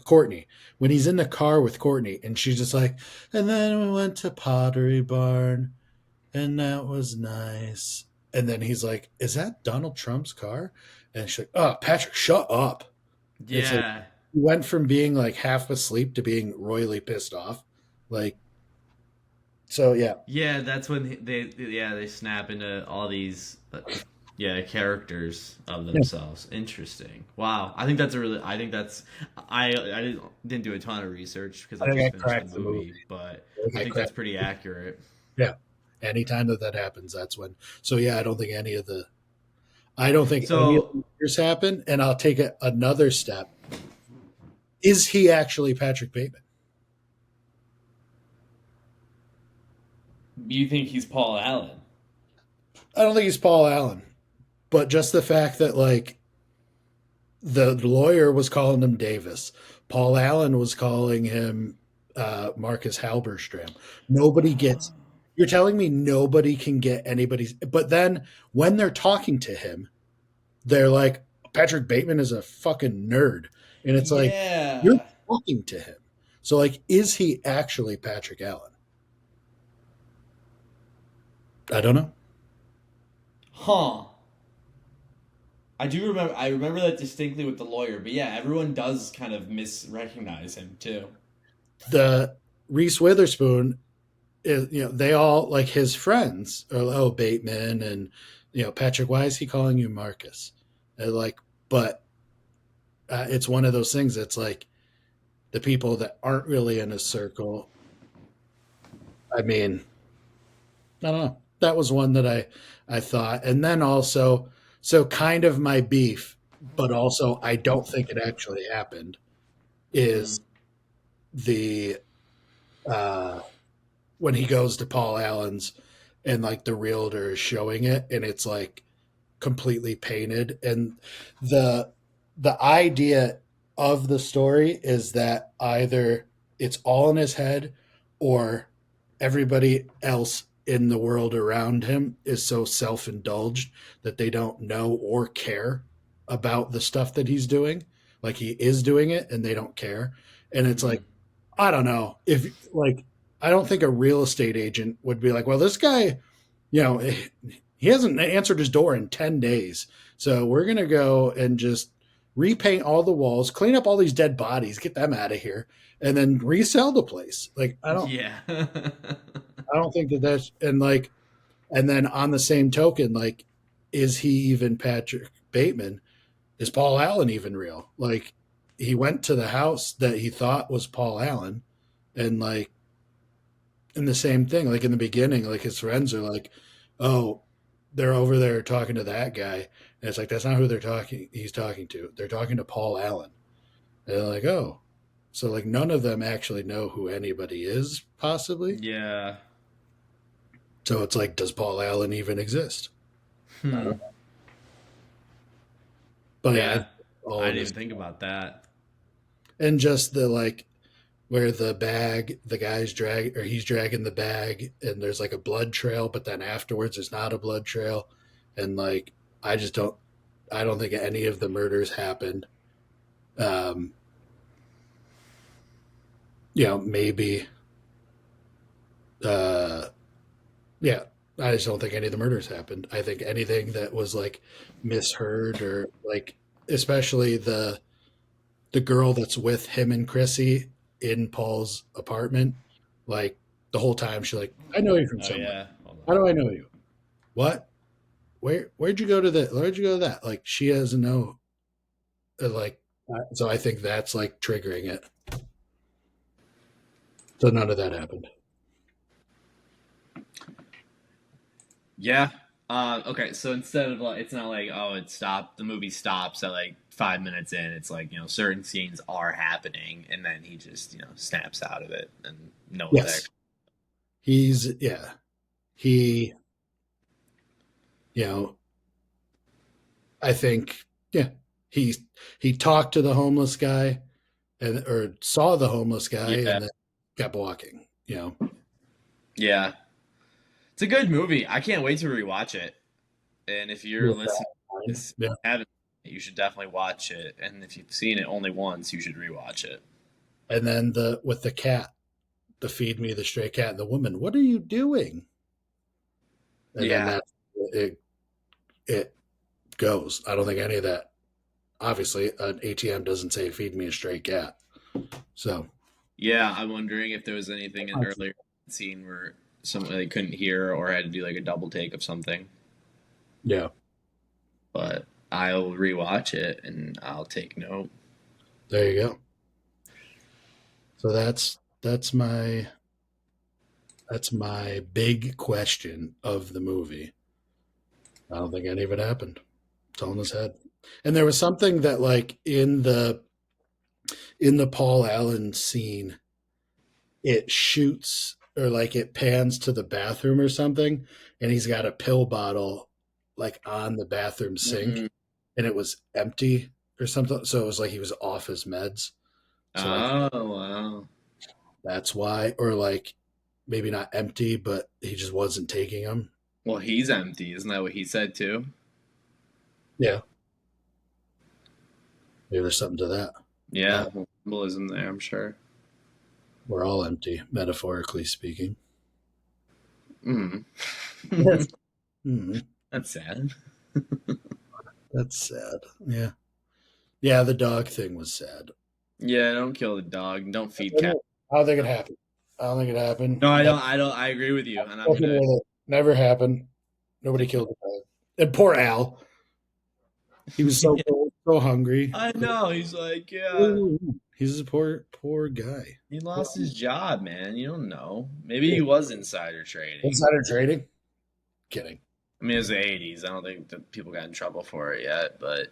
Courtney, when he's in the car with Courtney and she's just like, and then we went to Pottery Barn and that was nice. And then he's like, is that Donald Trump's car? And she's like, oh, Patrick, shut up. It's like Yeah, he went from being like half asleep to being royally pissed off. Like, so yeah. yeah, that's when they snap into all these yeah characters of Yeah. themselves. Interesting. Wow, I think that's a really I think that's I didn't do a ton of research because I I think I just finished the cracked the movie. movie, but I think I I think that's cracked pretty accurate. Yeah. Anytime that happens, that's when. So yeah, I don't think any of So the years happen. And I'll take another step. Is he actually Patrick Bateman? you think he's Paul Allen? I don't think he's Paul Allen, but just the fact that like the lawyer was calling him Davis, Paul Allen was calling him Marcus Halberstram. Nobody gets. You're telling me nobody can get anybody's. But then when they're talking to him, they're like, Patrick Bateman is a fucking nerd. And it's like, you're Yeah. talking to him. So, like, is he actually Patrick Allen? I don't know. Huh. I remember that distinctly with the lawyer, but yeah, everyone does kind of misrecognize him too. The Reese Witherspoon, they all, like, his friends are, oh, Bateman and, Patrick, why is he calling you Marcus? They're like, but it's one of those things that's like the people that aren't really in a circle. I mean, I don't know. That was one that I thought, and then also, so kind of my beef, but also I don't think it actually happened. Mm. Is the uh, when he goes to Paul Allen's and like the realtor is showing it, and it's like completely painted, and the the idea of the story is that either it's all in his head or everybody else in the world around him is so self-indulged that they don't know or care about the stuff that he's doing, like he is doing it and they don't care. And it's like, Mm. I don't know if like, I don't think a real estate agent would be like, well, this guy, you know he hasn't answered his door in 10 days, so we're going to go and just repaint all the walls, clean up all these dead bodies, get them out of here, and then resell the place. Like, Yeah. I don't think that's, and like, and then on the same token, like, is he even Patrick Bateman? Is Paul Allen even real? Like, he went to the house that he thought was Paul Allen, and like, and the same thing, like in the beginning, like his friends are like, "Oh, they're over there talking to that guy," and it's like that's not who they're talking. He's talking to. They're talking to Paul Allen. And they're like, "Oh," so like none of them actually know who anybody is, possibly. Yeah. So it's like, does Paul Allen even exist? Hmm. But yeah, Yeah. all I of didn't this, even think about that. and just the like where the bag, the guy's drag or he's dragging the bag, and there's like a blood trail, but then afterwards there's not a blood trail, and like I just don't, I don't think any of the murders happened. Um, maybe, uh, yeah, I just don't think any of the murders happened. I think anything that was like misheard or like, especially the girl that's with him and Chrissy in Paul's apartment, like the whole time she's like, I know you from Oh somewhere. yeah. Hold How on. do I know you? What? Where'd you go to that? Where'd you go to that? Like she doesn't know. Like so, I think that's like triggering it. So none of that happened. Yeah. Okay, so instead of like, it's not like, oh, it stopped. The movie stops at like 5 minutes in. It's like, certain scenes are happening, and then he just snaps out of it, and no one's Yes, actually. he's yeah. He you know I think yeah he he talked to the homeless guy and or saw the homeless guy Yeah. and then kept walking. Yeah. It's a good movie. I can't wait to rewatch it. And if you're With listening that to line. this, Yeah. and haven't, you should definitely watch it. And if you've seen it only once, you should rewatch it. And then the with the cat, the feed me the stray cat and the woman, what are you doing? And then Yeah. that it goes. I don't think any of that. Obviously, an ATM doesn't say feed me a stray cat. So Yeah, I'm wondering if there was anything in earlier scene where somebody couldn't hear or had to do like a double take of something. yeah, But I'll rewatch it and I'll take note. there you go. So that's my big question of the movie. I don't think any of it happened. It's all in his head. And there was something that like in the Paul Allen scene, it shoots or like it pans to the bathroom or something, and he's got a pill bottle like on the bathroom sink, Mm. and it was empty or something. So it was like he was off his meds. So like Oh, wow. that's why, or like maybe not empty, but he just wasn't taking them. Well, he's empty. Isn't that what he said too? Yeah, maybe there's something to that. Yeah, Well, well, symbolism there, I'm sure. we're all empty, metaphorically speaking. Mm. Mhm. That's sad. That's sad. Yeah, yeah. The dog thing was sad. Yeah, don't kill the dog. Don't I feed cat. don't think it happened. I don't think it happened. No, I don't. I don't. I agree with you, and I'm Fucking gonna. with it. Never happened. Nobody killed the dog. And poor Al. He was so cold, so hungry. I know. He's like, yeah, He's a poor guy. he lost his job, man. You don't know. Maybe he was insider trading. Insider trading? Kidding. I mean, it was the '80s. I don't think that people got in trouble for it yet, but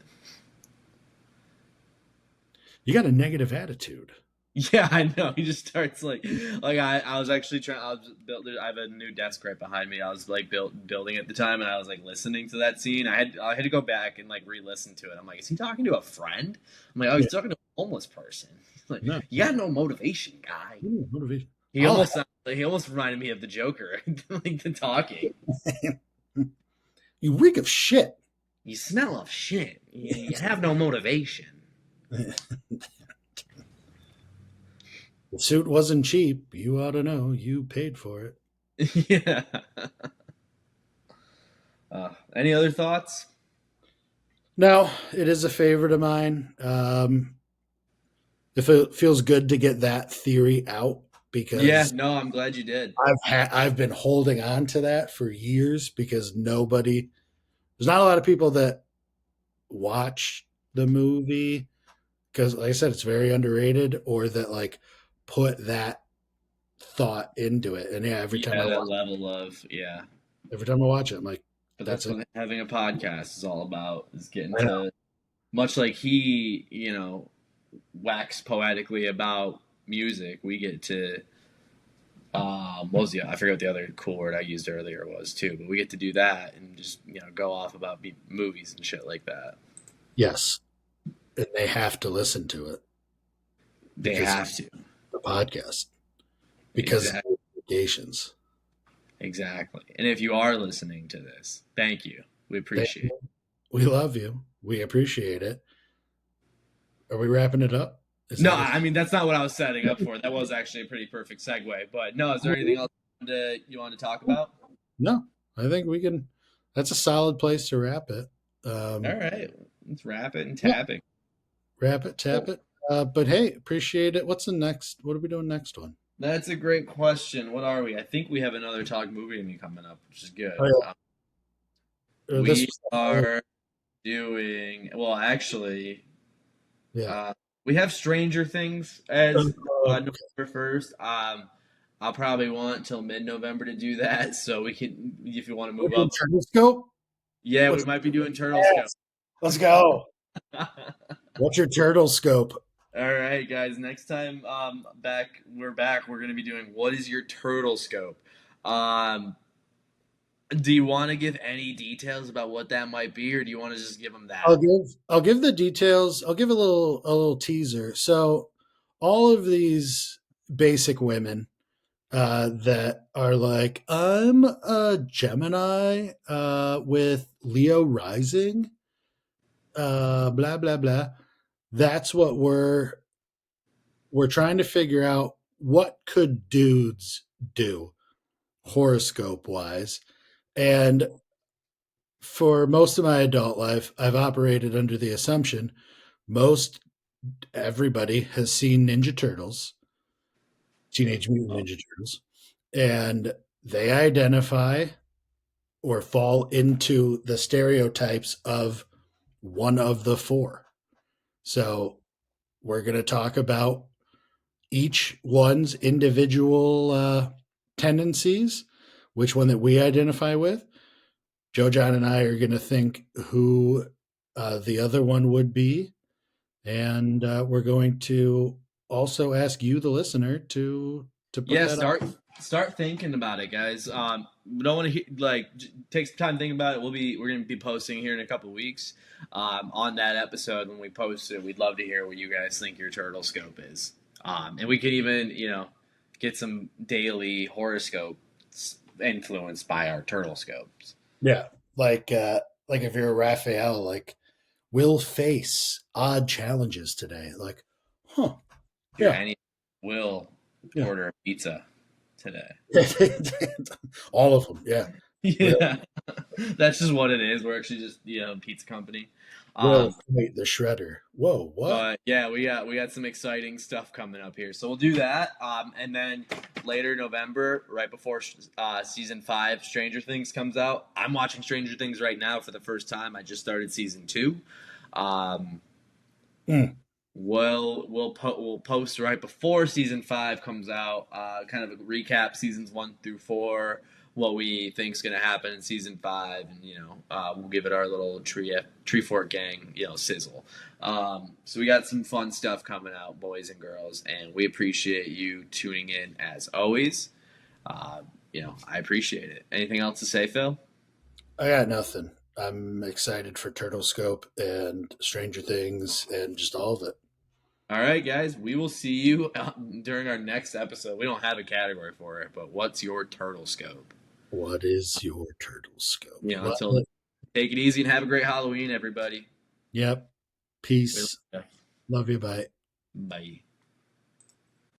You got a negative attitude. yeah, I know. He just starts like I was actually trying. I was build. I have a new desk right behind me. I was like building at the time, and I was like listening to that scene. I had to go back and like re-listen to it. I'm like, is he talking to a friend? I'm like, oh, he's Yeah. talking to a homeless person. He's like, No. you got no motivation, guy. Motivation. He almost reminded me of the Joker, like the talking. You reek of shit. You smell of shit. You have no motivation. The suit wasn't cheap. You ought to know. You paid for it. Yeah. Any other thoughts? No, it is a favorite of mine. If it feels good to get that theory out Yeah, because no, I'm glad you did. I've been holding on to that for years because nobody there's not a lot of people that watch the movie because, like I said, it's very underrated, or that like put that thought into it. And yeah, Yeah, that level of yeah. every time I watch it, I'm like, But that's that's it. what having a podcast is all about, is getting I know. to, much like he, wax poetically about music, we get to, what was the, I forget what the other cool word I used earlier was too, but we get to do that and just, go off about movies and shit like that. Yes, and they have to listen to it They because have to. the podcast because of Exactly. the obligations. Exactly. And if you are listening to this, thank you. We appreciate it. We love you. We appreciate it. Are we wrapping it up? Is No, that it? I mean that's not what I was setting up for. That was actually a pretty perfect segue. But no, is there anything else you want to talk about? No, I think we can. That's a solid place to wrap it. All Um, right, let's wrap it and yeah, tap it. wrap it, tap Cool. it. But hey, appreciate it. What's the next? What are we doing next one? That's a great question. What are we? I think we have another Talk Movie Me coming up, which is Oh, good. yeah. This We was, are doing well. Actually, yeah. uh, we have Stranger Things as Uh, November 1st. I'll probably want till mid-November to do that, so we can, if you want to we're move doing up. Turtle Scope. Yeah, we What's might be doing Turtle Scout. yes. Let's go. All What's your Turtle Scope? right, guys. Next time we're back. We're gonna be doing what is your turtle scope? Um, do you want to give any details about what that might be, or do you want to just give them that? I'll give the details. I'll give a little teaser. So all of these basic women that are like, I'm a Gemini with Leo rising, blah blah blah. That's what we're trying to figure out. What could dudes do horoscope wise? And for most of my adult life, I've operated under the assumption most everybody has seen Ninja Turtles, Teenage Mutant Oh, Ninja Turtles, and they identify or fall into the stereotypes of one of the four. So we're going to talk about each one's individual tendencies, which one that we identify with. Joe, John, and I are going to think who the other one would be, and we're going to also ask you, the listener, to put yeah. that up. Start thinking about it, guys. We don't want to take some time thinking about it. We're gonna be posting here in a couple of weeks. On that episode when we post it, we'd love to hear what you guys think your turtle scope is. And we can even get some daily horoscopes influenced by our turtle scopes. Yeah, like if you're a Raphael, like will face odd challenges today. Like, huh? Your Yeah, any will yeah. order a pizza today. All of them. Yeah, will Yeah, that's just what it is. We're actually just a pizza company. will Um, fight the shredder. Whoa, what? but yeah, we got some exciting stuff coming up here, so we'll do that. And then later November, right before season 5, Stranger Things comes out. I'm watching Stranger Things right now for the first time. I just started season 2. Um, Mm. we'll post right before season 5 comes out, kind of a recap seasons 1 through 4, what we think is going to happen in season 5, and we'll give it our little tree fort gang sizzle. So we got some fun stuff coming out, boys and girls, and we appreciate you tuning in as always. I appreciate it. Anything else to say, Phil? I got nothing. I'm excited for Turtle Scope and Stranger Things and just all of it. All right, guys, we will see you during our next episode. We don't have a category for it, but what's your turtle scope? What is your Turtle Scope? Love Until then, it. take it easy and have a great Halloween, everybody. Yep. We love Peace. you. Love you. Bye. Bye.